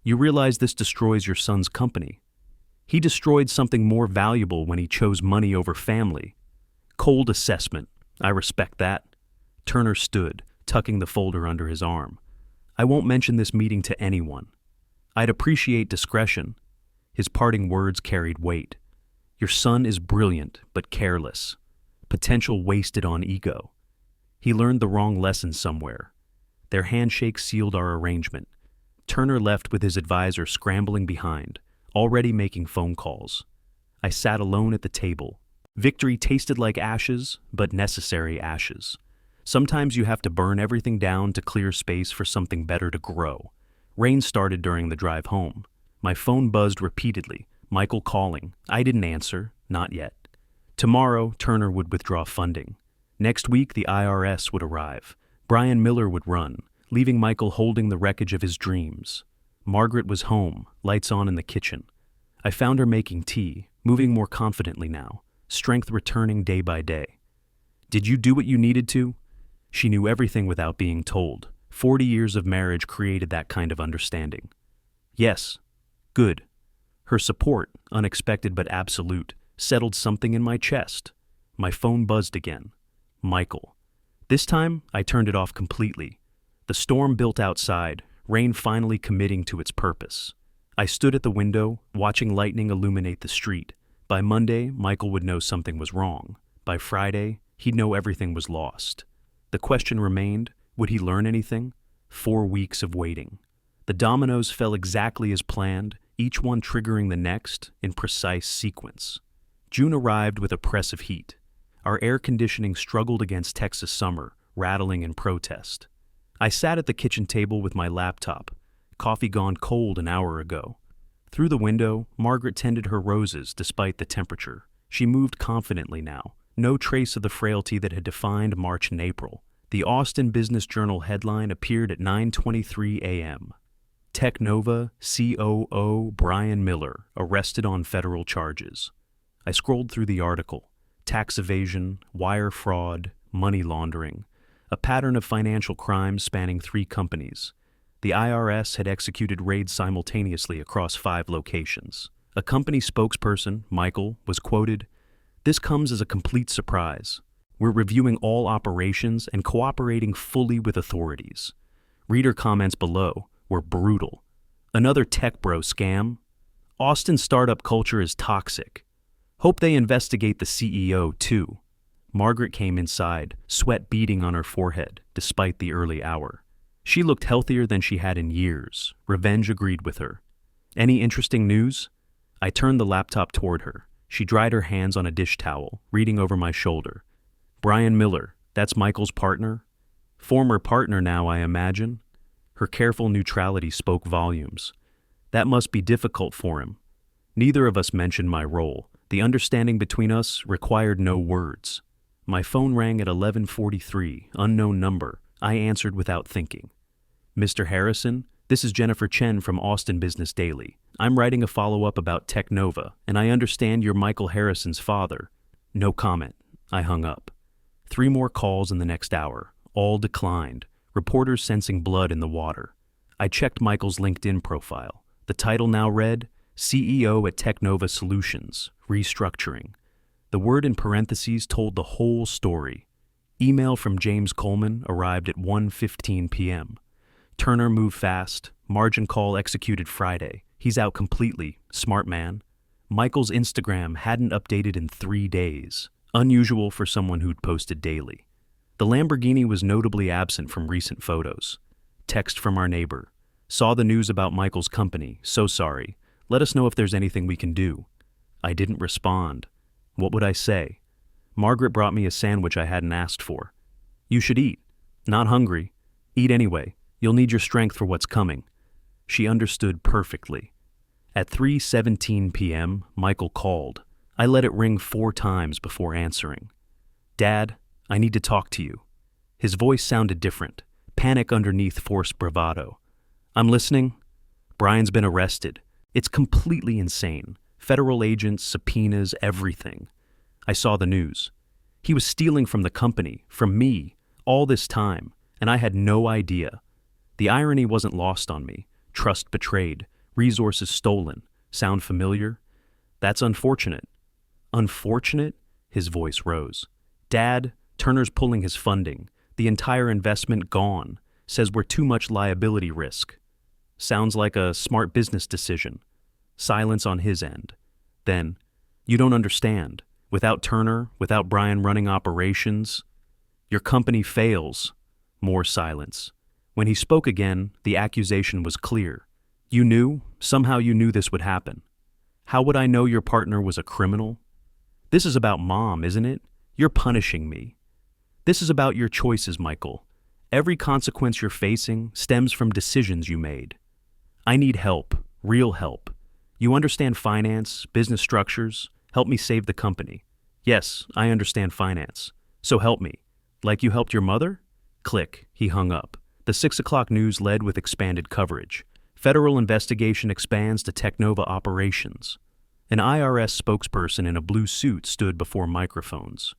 You realize this destroys your son's company. He destroyed something more valuable when he chose money over family. Cold assessment. I respect that. Turner stood, tucking the folder under his arm. I won't mention this meeting to anyone. I'd appreciate discretion. His parting words carried weight. Your son is brilliant, but careless. Potential wasted on ego. He learned the wrong lesson somewhere. Their handshake sealed our arrangement. Turner left with his advisor scrambling behind, already making phone calls. I sat alone at the table. Victory tasted like ashes, but necessary ashes. Sometimes you have to burn everything down to clear space for something better to grow. Rain started during the drive home. My phone buzzed repeatedly. Michael calling. I didn't answer. Not yet. Tomorrow, Turner would withdraw funding. Next week, the IRS would arrive. Brian Miller would run, leaving Michael holding the wreckage of his dreams. Margaret was home, lights on in the kitchen. I found her making tea, moving more confidently now, strength returning day by day. Did you do what you needed to? She knew everything without being told. 40 years of marriage created that kind of understanding. Yes. Good. Her support, unexpected but absolute, settled something in my chest. My phone buzzed again. Michael. This time, I turned it off completely. The storm built outside, rain finally committing to its purpose. I stood at the window, watching lightning illuminate the street. By Monday, Michael would know something was wrong. By Friday, he'd know everything was lost. The question remained, would he learn anything? 4 weeks of waiting. The dominoes fell exactly as planned, each one triggering the next in precise sequence. June arrived with oppressive heat. Our air conditioning struggled against Texas summer, rattling in protest. I sat at the kitchen table with my laptop, coffee gone cold an hour ago. Through the window, Margaret tended her roses despite the temperature. She moved confidently now, no trace of the frailty that had defined March and April. The Austin Business Journal headline appeared at 9:23 a.m. Technova COO Brian Miller arrested on federal charges. I scrolled through the article. Tax evasion, wire fraud, money laundering, a pattern of financial crimes spanning 3 companies. The IRS had executed raids simultaneously across 5 locations. A company spokesperson, Michael, was quoted, "This comes as a complete surprise. We're reviewing all operations and cooperating fully with authorities." Reader comments below were brutal. Another tech bro scam? Austin startup culture is toxic. Hope they investigate the CEO too. Margaret came inside, sweat beading on her forehead, despite the early hour. She looked healthier than she had in years. Revenge agreed with her. Any interesting news? I turned the laptop toward her. She dried her hands on a dish towel, reading over my shoulder. Brian Miller, that's Michael's partner? Former partner now, I imagine? Her careful neutrality spoke volumes. That must be difficult for him. Neither of us mentioned my role. The understanding between us required no words. My phone rang at 11:43, unknown number. I answered without thinking. Mr. Harrison, this is Jennifer Chen from Austin Business Daily. I'm writing a follow-up about Technova, and I understand you're Michael Harrison's father. No comment. I hung up. 3 more calls in the next hour. All declined. Reporters sensing blood in the water. I checked Michael's LinkedIn profile. The title now read, CEO at Technova Solutions, restructuring. The word in parentheses told the whole story. Email from James Coleman arrived at 1:15 p.m. Turner moved fast. Margin call executed Friday. He's out completely. Smart man. Michael's Instagram hadn't updated in 3 days. Unusual for someone who'd posted daily. The Lamborghini was notably absent from recent photos. Text from our neighbor. Saw the news about Michael's company. So sorry. Let us know if there's anything we can do. I didn't respond. What would I say? Margaret brought me a sandwich I hadn't asked for. You should eat. Not hungry. Eat anyway. You'll need your strength for what's coming. She understood perfectly. At 3:17 p.m., Michael called. I let it ring 4 times before answering. Dad, I need to talk to you. His voice sounded different, panic underneath forced bravado. I'm listening. Brian's been arrested. It's completely insane. Federal agents, subpoenas, everything. I saw the news. He was stealing from the company, from me, all this time, and I had no idea. The irony wasn't lost on me. Trust betrayed. Resources stolen. Sound familiar? That's unfortunate. Unfortunate? His voice rose. Dad, Turner's pulling his funding. The entire investment gone. Says we're too much liability risk. Sounds like a smart business decision. Silence on his end. Then, you don't understand. Without Turner, without Brian running operations, your company fails. More silence. When he spoke again, the accusation was clear. You knew, somehow you knew this would happen. How would I know your partner was a criminal? This is about Mom, isn't it? You're punishing me. This is about your choices, Michael. Every consequence you're facing stems from decisions you made. I need help, real help. You understand finance, business structures. Help me save the company. Yes, I understand finance. So help me. Like you helped your mother? Click. He hung up. The 6 o'clock news led with expanded coverage. Federal investigation expands to Technova operations. An IRS spokesperson in a blue suit stood before microphones.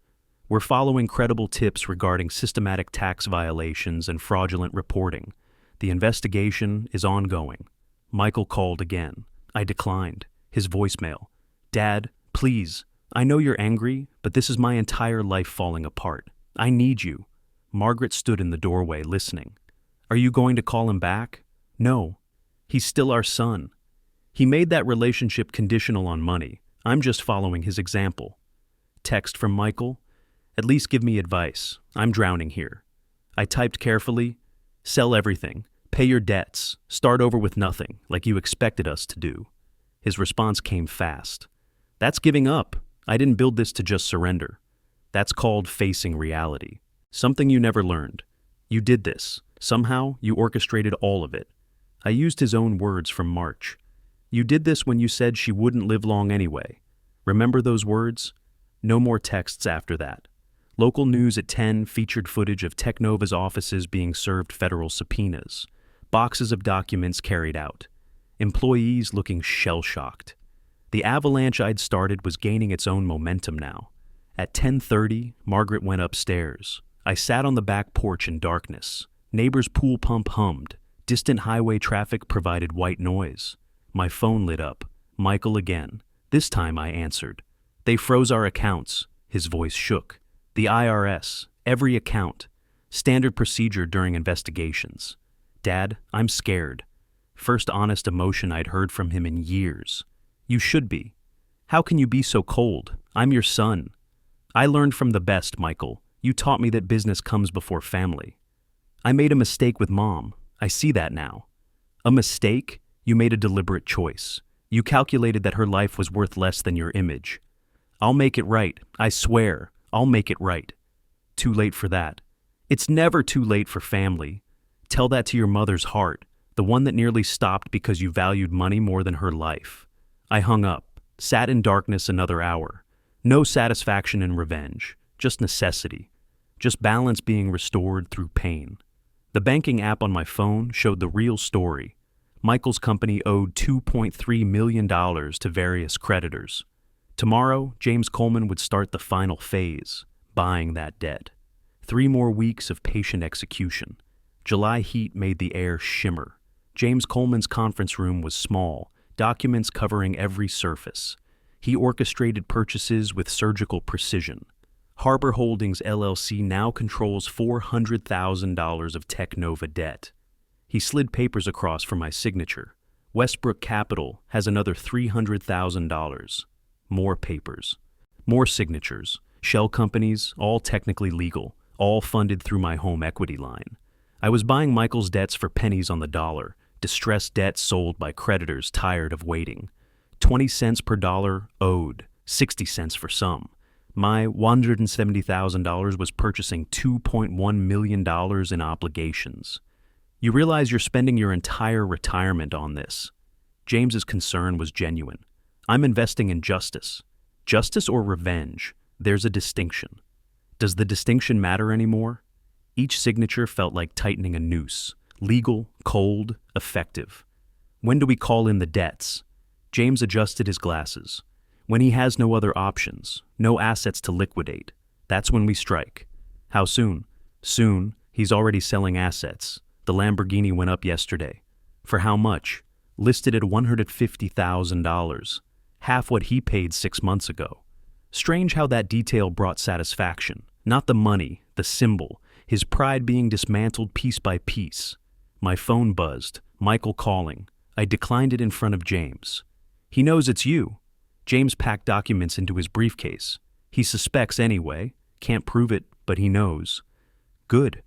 We're following credible tips regarding systematic tax violations and fraudulent reporting. The investigation is ongoing. Michael called again. I declined. His voicemail. Dad, please. I know you're angry, but this is my entire life falling apart. I need you. Margaret stood in the doorway listening. Are you going to call him back? No. He's still our son. He made that relationship conditional on money. I'm just following his example. Text from Michael. At least give me advice. I'm drowning here. I typed carefully. Sell everything. Pay your debts. Start over with nothing, like you expected us to do. His response came fast. That's giving up. I didn't build this to just surrender. That's called facing reality. Something you never learned. You did this. Somehow, you orchestrated all of it. I used his own words from March. You did this when you said she wouldn't live long anyway. Remember those words? No more texts after that. Local news at 10 featured footage of Technova's offices being served federal subpoenas. Boxes of documents carried out. Employees looking shell-shocked. The avalanche I'd started was gaining its own momentum now. At 10:30, Margaret went upstairs. I sat on the back porch in darkness. Neighbor's pool pump hummed. Distant highway traffic provided white noise. My phone lit up. Michael again. This time I answered. They froze our accounts. His voice shook. The IRS. Every account. Standard procedure during investigations. Dad, I'm scared. First honest emotion I'd heard from him in years. You should be. How can you be so cold? I'm your son. I learned from the best, Michael. You taught me that business comes before family. I made a mistake with Mom. I see that now. A mistake? You made a deliberate choice. You calculated that her life was worth less than your image. I'll make it right. I swear. I'll make it right. Too late for that. It's never too late for family. Tell that to your mother's heart, the one that nearly stopped because you valued money more than her life. I hung up, sat in darkness another hour. No satisfaction in revenge, just necessity. Just balance being restored through pain. The banking app on my phone showed the real story. Michael's company owed $2.3 million to various creditors. Tomorrow, James Coleman would start the final phase, buying that debt. 3 more weeks of patient execution. July heat made the air shimmer. James Coleman's conference room was small, documents covering every surface. He orchestrated purchases with surgical precision. Harbor Holdings LLC now controls $400,000 of Technova debt. He slid papers across for my signature. Westbrook Capital has another $300,000. More papers. More signatures. Shell companies, all technically legal, all funded through my home equity line. I was buying Michael's debts for pennies on the dollar, distressed debt sold by creditors tired of waiting. 20 cents per dollar owed, 60 cents for some. My $170,000 was purchasing $2.1 million in obligations. You realize you're spending your entire retirement on this. James's concern was genuine. I'm investing in justice. Justice or revenge? There's a distinction. Does the distinction matter anymore? Each signature felt like tightening a noose. Legal, cold, effective. When do we call in the debts? James adjusted his glasses. When he has no other options, no assets to liquidate, that's when we strike. How soon? Soon. He's already selling assets. The Lamborghini went up yesterday. For how much? Listed at $150,000. Half what he paid 6 months ago. Strange how that detail brought satisfaction. Not the money, the symbol, his pride being dismantled piece by piece. My phone buzzed. Michael calling. I declined it in front of James. He knows it's you. James packed documents into his briefcase. He suspects anyway. Can't prove it, but he knows. Good.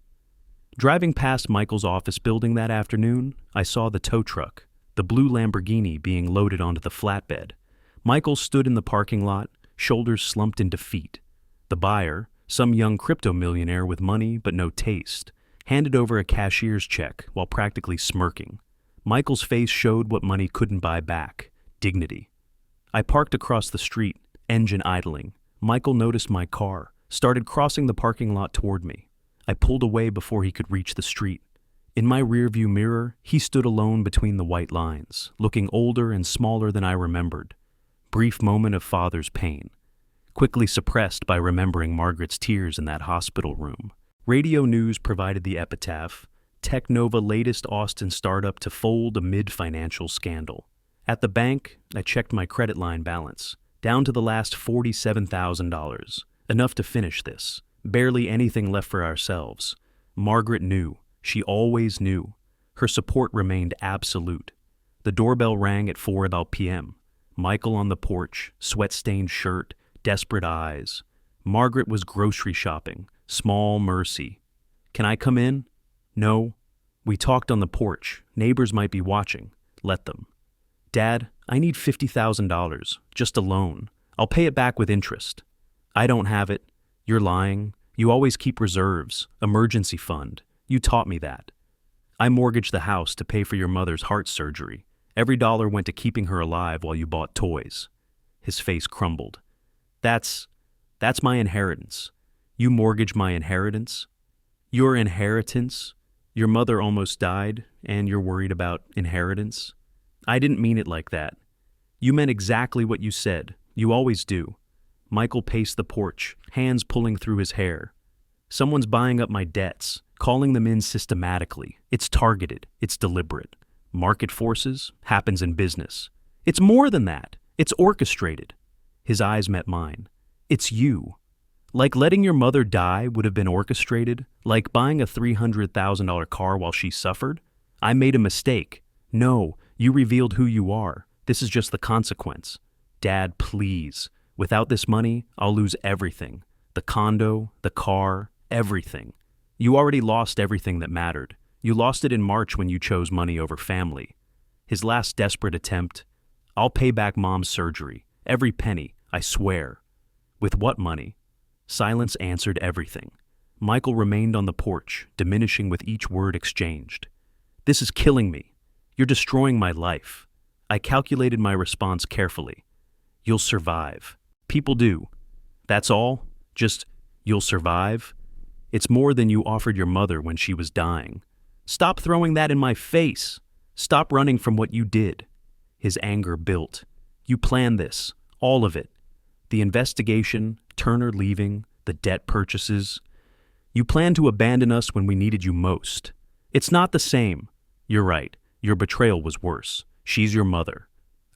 Driving past Michael's office building that afternoon, I saw the tow truck, the blue Lamborghini being loaded onto the flatbed. Michael stood in the parking lot, shoulders slumped in defeat. The buyer, some young crypto millionaire with money but no taste, handed over a cashier's check while practically smirking. Michael's face showed what money couldn't buy back: dignity. I parked across the street, engine idling. Michael noticed my car, started crossing the parking lot toward me. I pulled away before he could reach the street. In my rearview mirror, he stood alone between the white lines, looking older and smaller than I remembered. Brief moment of father's pain, quickly suppressed by remembering Margaret's tears in that hospital room. Radio news provided the epitaph: Technova latest Austin startup to fold amid financial scandal. At the bank, I checked my credit line balance, down to the last $47,000, enough to finish this. Barely anything left for ourselves. Margaret knew. She always knew. Her support remained absolute. The doorbell rang at 4 about p.m. Michael on the porch, sweat-stained shirt, desperate eyes. Margaret was grocery shopping. Small mercy. Can I come in? No. We talked on the porch. Neighbors might be watching. Let them. Dad, I need $50,000, just a loan. I'll pay it back with interest. I don't have it. You're lying. You always keep reserves, emergency fund. You taught me that. I mortgaged the house to pay for your mother's heart surgery. Every dollar went to keeping her alive while you bought toys. His face crumbled. That's my inheritance. You mortgaged my inheritance? Your inheritance? Your mother almost died, and you're worried about inheritance? I didn't mean it like that. You meant exactly what you said. You always do. Michael paced the porch, hands pulling through his hair. Someone's buying up my debts, calling them in systematically. It's targeted. It's deliberate. Market forces happens in business. It's more than that. It's orchestrated. His eyes met mine. It's you. Like letting your mother die would have been orchestrated, like buying a $300,000 car while she suffered. I made a mistake. No, you revealed who you are. This is just the consequence. Dad, please. Without this money, I'll lose everything. The condo, the car, everything. You already lost everything that mattered. You lost it in March when you chose money over family. His last desperate attempt: I'll pay back Mom's surgery. Every penny, I swear. With what money? Silence answered everything. Michael remained on the porch, diminishing with each word exchanged. This is killing me. You're destroying my life. I calculated my response carefully. You'll survive. People do. That's all? Just, you'll survive? It's more than you offered your mother when she was dying. Stop throwing that in my face. Stop running from what you did. His anger built. You planned this. All of it. The investigation, Turner leaving, the debt purchases. You planned to abandon us when we needed you most. It's not the same. You're right. Your betrayal was worse. She's your mother.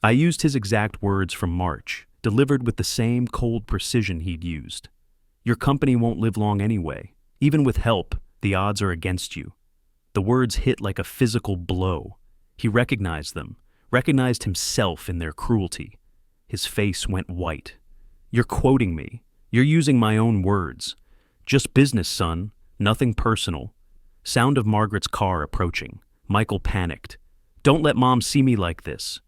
I used his exact words from March, delivered with the same cold precision he'd used. Your company won't live long anyway. Even with help, the odds are against you. The words hit like a physical blow. He recognized them, recognized himself in their cruelty. His face went white. You're quoting me. You're using my own words. Just business, son. Nothing personal. Sound of Margaret's car approaching. Michael panicked. Don't let Mom see me like this.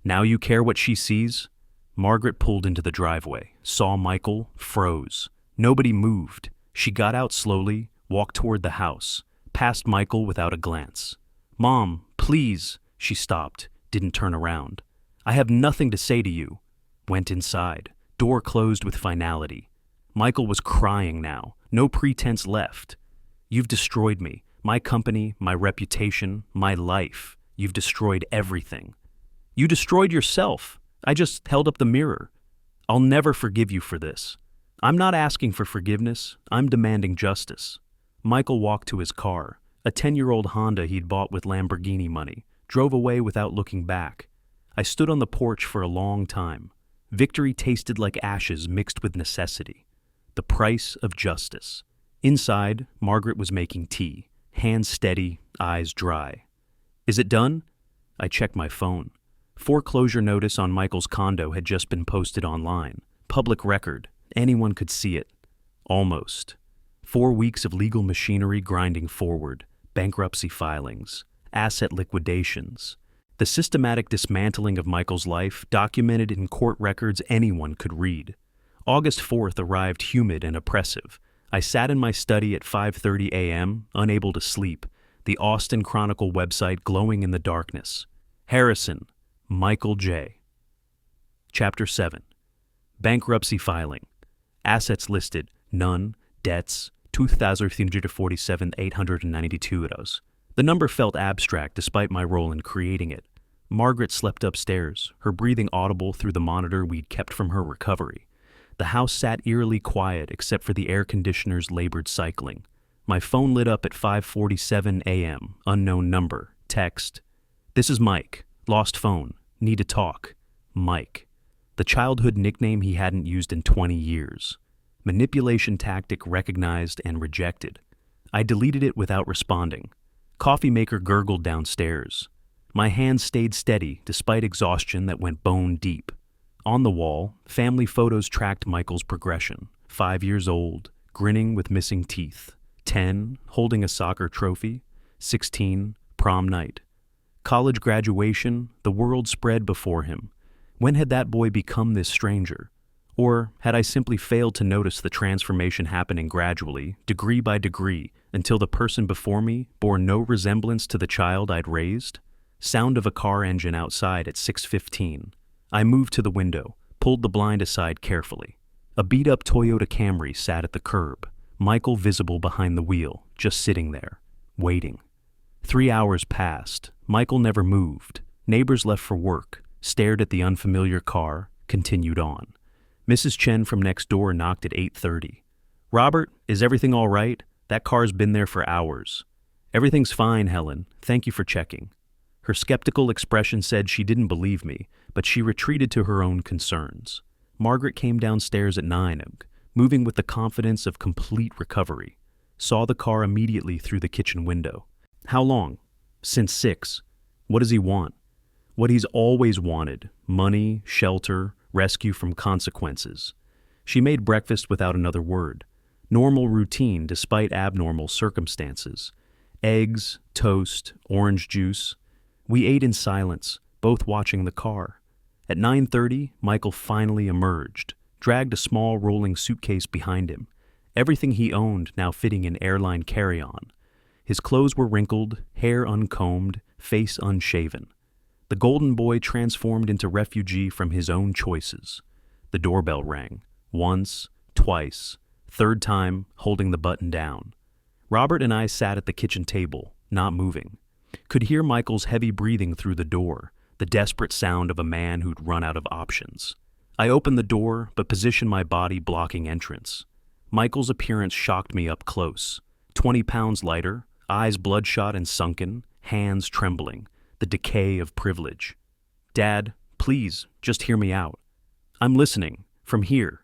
Now you care what she sees? Margaret pulled into the driveway, saw Michael, froze. Nobody moved. She got out slowly, walked toward the house, past Michael without a glance. Mom, please. She stopped, didn't turn around. I have nothing to say to you. Went inside. Door closed with finality. Michael was crying now. No pretense left. You've destroyed me, my company, my reputation, my life. You've destroyed everything. You destroyed yourself. I just held up the mirror. I'll never forgive you for this. I'm not asking for forgiveness. I'm demanding justice. Michael walked to his car, a 10-year-old Honda he'd bought with Lamborghini money, drove away without looking back. I stood on the porch for a long time. Victory tasted like ashes mixed with necessity. The price of justice. Inside, Margaret was making tea, hands steady, eyes dry. Is it done? I checked my phone. Foreclosure notice on Michael's condo had just been posted online. Public record. Anyone could see it. Almost. 4 weeks of legal machinery grinding forward. Bankruptcy filings. Asset liquidations. The systematic dismantling of Michael's life documented in court records anyone could read. August 4th arrived humid and oppressive. I sat in my study at 5:30 a.m., unable to sleep, the Austin Chronicle website glowing in the darkness. Harrison, Michael J. Chapter 7. Bankruptcy filing. Assets listed, none. Debts, 2,347,892 euros. The number felt abstract despite my role in creating it. Margaret slept upstairs, her breathing audible through the monitor we'd kept from her recovery. The house sat eerily quiet except for the air conditioner's labored cycling. My phone lit up at 5:47 a.m., unknown number, text. This is Mike, lost phone, need to talk. Mike. The childhood nickname he hadn't used in 20 years. Manipulation tactic recognized and rejected. I deleted it without responding. Coffee maker gurgled downstairs. My hands stayed steady despite exhaustion that went bone deep. On the wall, family photos tracked Michael's progression. 5 years old, grinning with missing teeth. 10, holding a soccer trophy. 16, prom night. College graduation, the world spread before him. When had that boy become this stranger? Or had I simply failed to notice the transformation happening gradually, degree by degree, until the person before me bore no resemblance to the child I'd raised? Sound of a car engine outside at 6:15. I moved to the window, pulled the blind aside carefully. A beat-up Toyota Camry sat at the curb, Michael visible behind the wheel, just sitting there, waiting. 3 hours passed. Michael never moved. Neighbors left for work, stared at the unfamiliar car, continued on. Mrs. Chen from next door knocked at 8:30. Robert, is everything all right? That car's been there for hours. Everything's fine, Helen. Thank you for checking. Her skeptical expression said she didn't believe me, but she retreated to her own concerns. Margaret came downstairs at 9, moving with the confidence of complete recovery. Saw the car immediately through the kitchen window. How long? Since 6. What does he want? What he's always wanted: money, shelter, rescue from consequences. She made breakfast without another word. Normal routine despite abnormal circumstances. Eggs, toast, orange juice. We ate in silence, both watching the car. At 9:30, Michael finally emerged, dragged a small rolling suitcase behind him, everything he owned now fitting in airline carry-on. His clothes were wrinkled, hair uncombed, face unshaven. The golden boy transformed into refugee from his own choices. The doorbell rang. Once, twice, third time, holding the button down. Robert and I sat at the kitchen table, not moving. Could hear Michael's heavy breathing through the door, the desperate sound of a man who'd run out of options. I opened the door, but positioned my body blocking entrance. Michael's appearance shocked me up close. 20 pounds lighter, eyes bloodshot and sunken, hands trembling. The decay of privilege. Dad, please, just hear me out. I'm listening. From here.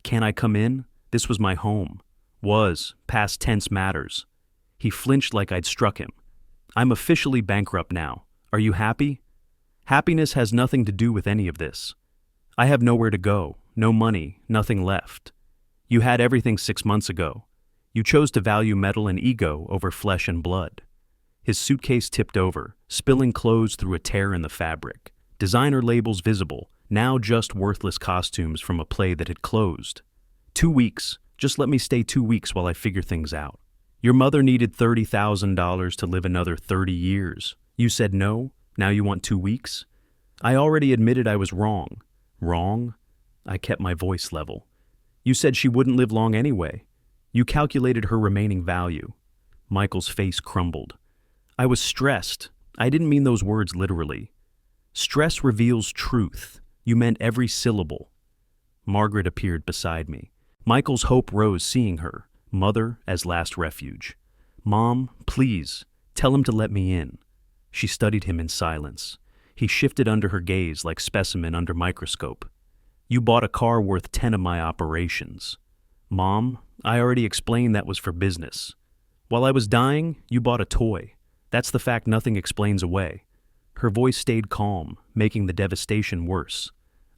Can I come in? This was my home. Was. Past tense matters. He flinched like I'd struck him. I'm officially bankrupt now. Are you happy? Happiness has nothing to do with any of this. I have nowhere to go, no money, nothing left. You had everything 6 months ago. You chose to value metal and ego over flesh and blood. His suitcase tipped over, spilling clothes through a tear in the fabric. Designer labels visible, now just worthless costumes from a play that had closed. 2 weeks. Just let me stay 2 weeks while I figure things out. Your mother needed $30,000 to live another 30 years. You said no? Now you want 2 weeks? I already admitted I was wrong. Wrong? I kept my voice level. You said she wouldn't live long anyway. You calculated her remaining value. Michael's face crumbled. I was stressed. I didn't mean those words literally. Stress reveals truth. You meant every syllable. Margaret appeared beside me. Michael's hope rose seeing her, mother as last refuge. Mom, please, tell him to let me in. She studied him in silence. He shifted under her gaze like specimen under microscope. You bought a car worth 10 of my operations. Mom, I already explained that was for business. While I was dying, you bought a toy. That's the fact nothing explains away. Her voice stayed calm, making the devastation worse.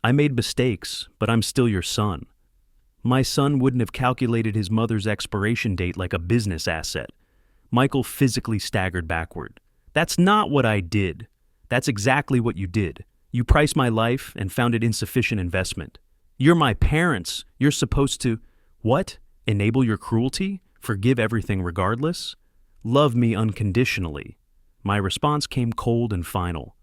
I made mistakes, but I'm still your son. My son wouldn't have calculated his mother's expiration date like a business asset. Michael physically staggered backward. That's not what I did. That's exactly what you did. You priced my life and found it insufficient investment. You're my parents. You're supposed to... What? Enable your cruelty? Forgive everything regardless? Love me unconditionally. My response came cold and final.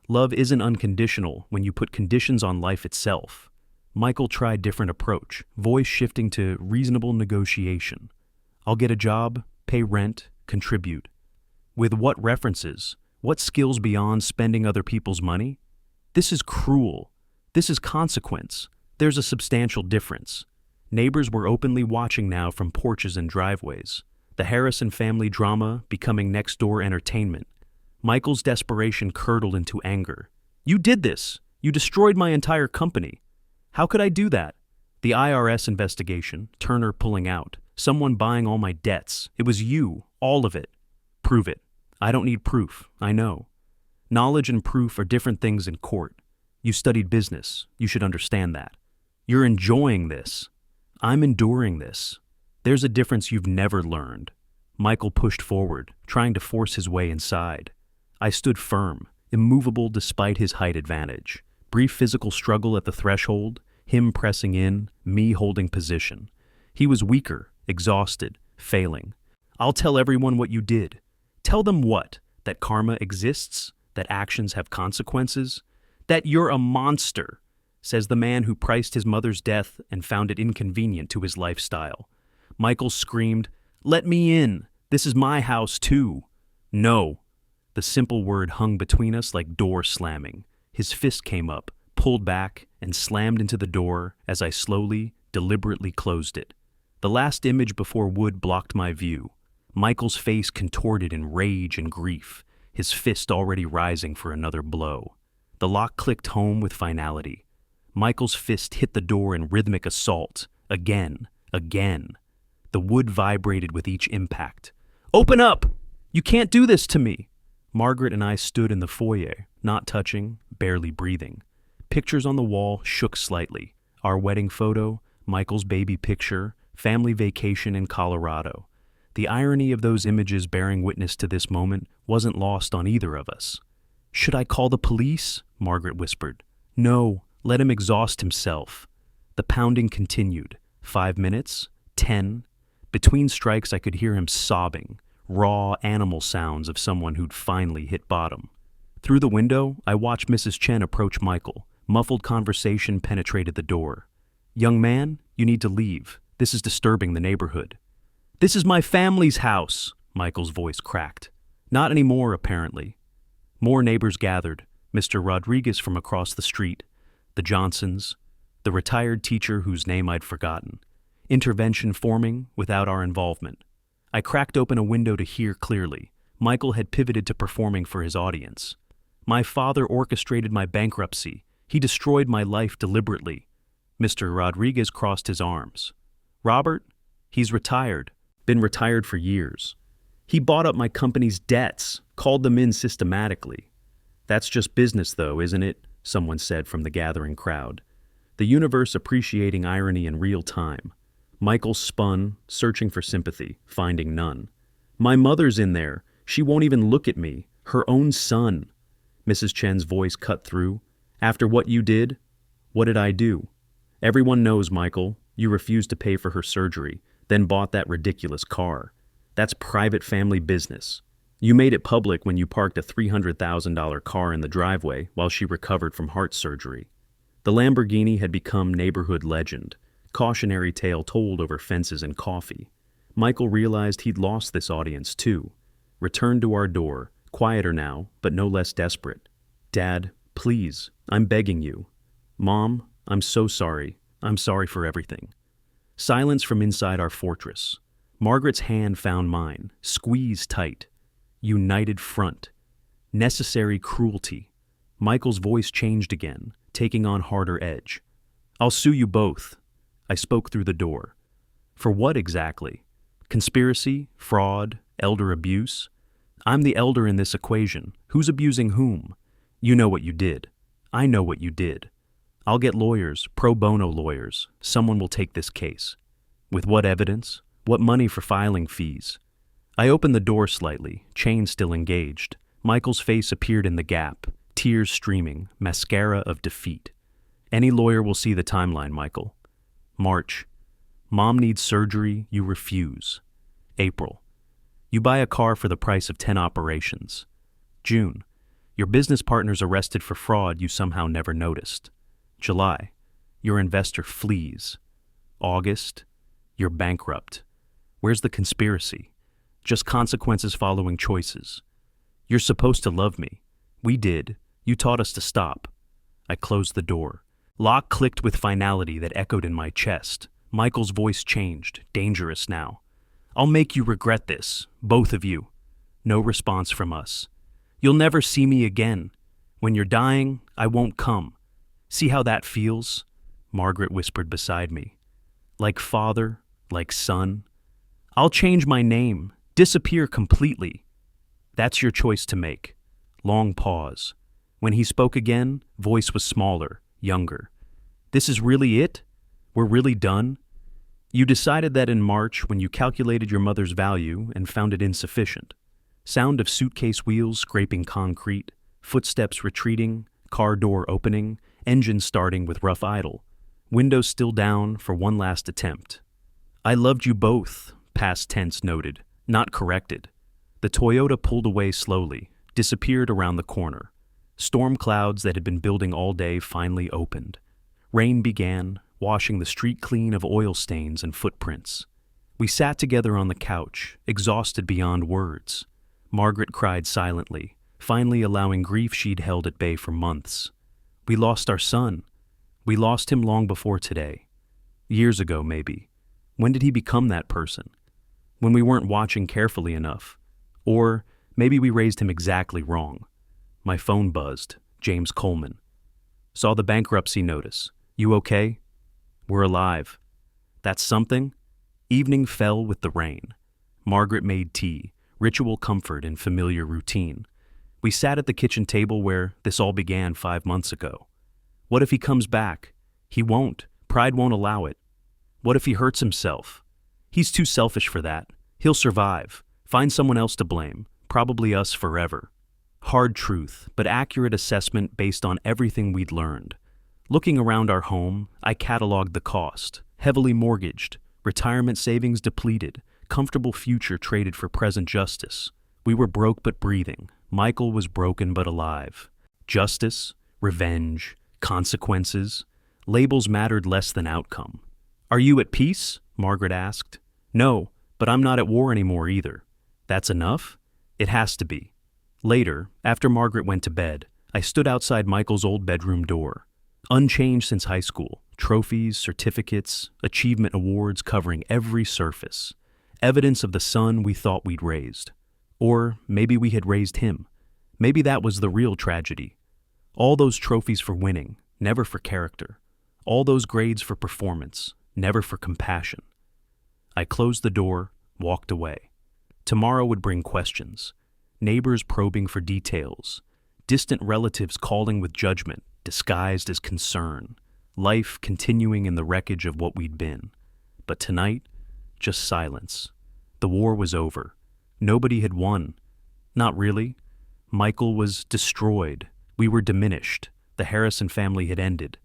Love isn't unconditional when you put conditions on life itself. Michael tried different approach, voice shifting to reasonable negotiation. I'll get a job, pay rent, contribute. With what references? What skills beyond spending other people's money? This is cruel. This is consequence. There's a substantial difference. Neighbors were openly watching now from porches and driveways. The Harrison family drama becoming next-door entertainment. Michael's desperation curdled into anger. You did this. You destroyed my entire company. How could I do that? The IRS investigation, Turner pulling out, someone buying all my debts. It was you, all of it. Prove it. I don't need proof, I know. Knowledge and proof are different things in court. You studied business. You should understand that. You're enjoying this. I'm enduring this. There's a difference you've never learned. Michael pushed forward, trying to force his way inside. I stood firm, immovable despite his height advantage. Brief physical struggle at the threshold, him pressing in, me holding position. He was weaker, exhausted, failing. I'll tell everyone what you did. Tell them what? That karma exists? That actions have consequences? That you're a monster, says the man who priced his mother's death and found it inconvenient to his lifestyle. Michael screamed, "Let me in! This is my house too!" No. The simple word hung between us like door slamming. His fist came up, pulled back, and slammed into the door as I slowly, deliberately closed it. The last image before wood blocked my view. Michael's face contorted in rage and grief, his fist already rising for another blow. The lock clicked home with finality. Michael's fist hit the door in rhythmic assault. Again. The wood vibrated with each impact. "Open up! You can't do this to me!" Margaret and I stood in the foyer, not touching, barely breathing. Pictures on the wall shook slightly. Our wedding photo, Michael's baby picture, family vacation in Colorado. The irony of those images bearing witness to this moment wasn't lost on either of us. "Should I call the police?" Margaret whispered. "No, let him exhaust himself." The pounding continued. 5 minutes, 10. Between strikes I could hear him sobbing, raw animal sounds of someone who'd finally hit bottom. Through the window, I watched Mrs. Chen approach Michael. Muffled conversation penetrated the door. "Young man, you need to leave. This is disturbing the neighborhood." "This is my family's house," Michael's voice cracked. Not anymore, apparently. More neighbors gathered. Mr. Rodriguez from across the street, the Johnsons, the retired teacher whose name I'd forgotten. Intervention forming without our involvement. I cracked open a window to hear clearly. Michael had pivoted to performing for his audience. "My father orchestrated my bankruptcy. He destroyed my life deliberately. Mr. Rodriguez crossed his arms. Robert? He's retired. Been retired for years. He bought up my company's debts, called them in systematically. That's just business, though, isn't it? Someone said from the gathering crowd. The universe appreciating irony in real time. Michael spun, searching for sympathy, finding none. My mother's in there. She won't even look at me. Her own son. Mrs. Chen's voice cut through. After what you did? What did I do? Everyone knows, Michael. You refused to pay for her surgery, then bought that ridiculous car. That's private family business. You made it public when you parked a $300,000 car in the driveway while she recovered from heart surgery. The Lamborghini had become neighborhood legend, cautionary tale told over fences and coffee. Michael realized he'd lost this audience too. Returned to our door, quieter now, but no less desperate. Dad, please, I'm begging you. Mom, I'm so sorry. I'm sorry for everything. Silence from inside our fortress. Margaret's hand found mine, squeezed tight. United front. Necessary cruelty. Michael's voice changed again, taking on harder edge. I'll sue you both. I spoke through the door. For what exactly? Conspiracy? Fraud? Elder abuse? I'm the elder in this equation. Who's abusing whom? You know what you did. I know what you did. I'll get lawyers, pro bono lawyers. Someone will take this case. With what evidence? What money for filing fees? I opened the door slightly, chain still engaged. Michael's face appeared in the gap, tears streaming, mascara of defeat. Any lawyer will see the timeline, Michael. March. Mom needs surgery, you refuse. April. You buy a car for the price of 10 operations. June. Your business partner's arrested for fraud you somehow never noticed. July. Your investor flees. August. You're bankrupt. Where's the conspiracy? Just consequences following choices. You're supposed to love me. We did. You taught us to stop. I closed the door. Lock clicked with finality that echoed in my chest. Michael's voice changed, dangerous now. I'll make you regret this, both of you. No response from us. You'll never see me again. When you're dying, I won't come. See how that feels? Margaret whispered beside me. Like father, like son. I'll change my name, disappear completely. That's your choice to make. Long pause. When he spoke again, voice was smaller, younger. This is really it? We're really done? You decided that in March when you calculated your mother's value and found it insufficient. Sound of suitcase wheels scraping concrete, footsteps retreating, car door opening, engine starting with rough idle, windows still down for one last attempt. I loved you both, past tense noted, not corrected. The Toyota pulled away slowly, disappeared around the corner. Storm clouds that had been building all day finally opened. Rain began, washing the street clean of oil stains and footprints. We sat together on the couch, exhausted beyond words. Margaret cried silently, finally allowing grief she'd held at bay for months. We lost our son. We lost him long before today. Years ago, maybe. When did he become that person? When we weren't watching carefully enough. Or maybe we raised him exactly wrong. My phone buzzed. James Coleman. Saw the bankruptcy notice. You okay? We're alive. That's something? Evening fell with the rain. Margaret made tea, ritual comfort and familiar routine. We sat at the kitchen table where this all began 5 months ago. What if he comes back? He won't. Pride won't allow it. What if he hurts himself? He's too selfish for that. He'll survive. Find someone else to blame. Probably us forever. Hard truth, but accurate assessment based on everything we'd learned. Looking around our home, I cataloged the cost. Heavily mortgaged, retirement savings depleted, comfortable future traded for present justice. We were broke but breathing. Michael was broken but alive. Justice, revenge, consequences. Labels mattered less than outcome. Are you at peace? Margaret asked. No, but I'm not at war anymore either. That's enough? It has to be. Later, after Margaret went to bed, I stood outside Michael's old bedroom door. Unchanged since high school, trophies, certificates, achievement awards covering every surface. Evidence of the son we thought we'd raised. Or maybe we had raised him. Maybe that was the real tragedy. All those trophies for winning, never for character. All those grades for performance, never for compassion. I closed the door, walked away. Tomorrow would bring questions. Neighbors probing for details. Distant relatives calling with judgment, disguised as concern. Life continuing in the wreckage of what we'd been. But tonight, just silence. The war was over. Nobody had won. Not really. Michael was destroyed. We were diminished. The Harrison family had ended.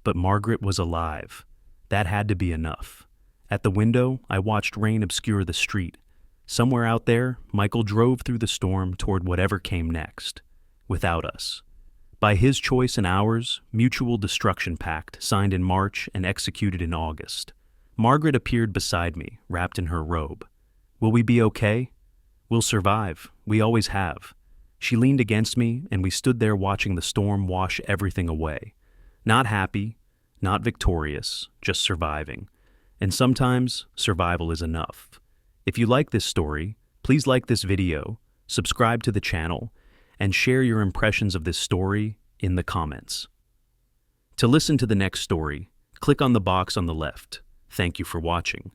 But Margaret was alive. That had to be enough. At the window, I watched rain obscure the street. Somewhere out there, Michael drove through the storm toward whatever came next. Without us. By his choice and ours, mutual destruction pact, signed in March and executed in August. Margaret appeared beside me, wrapped in her robe. Will we be okay? We'll survive. We always have. She leaned against me, and we stood there watching the storm wash everything away. Not happy, not victorious, just surviving. And sometimes, survival is enough. If you like this story, please like this video, subscribe to the channel, and share your impressions of this story in the comments. To listen to the next story, click on the box on the left. Thank you for watching.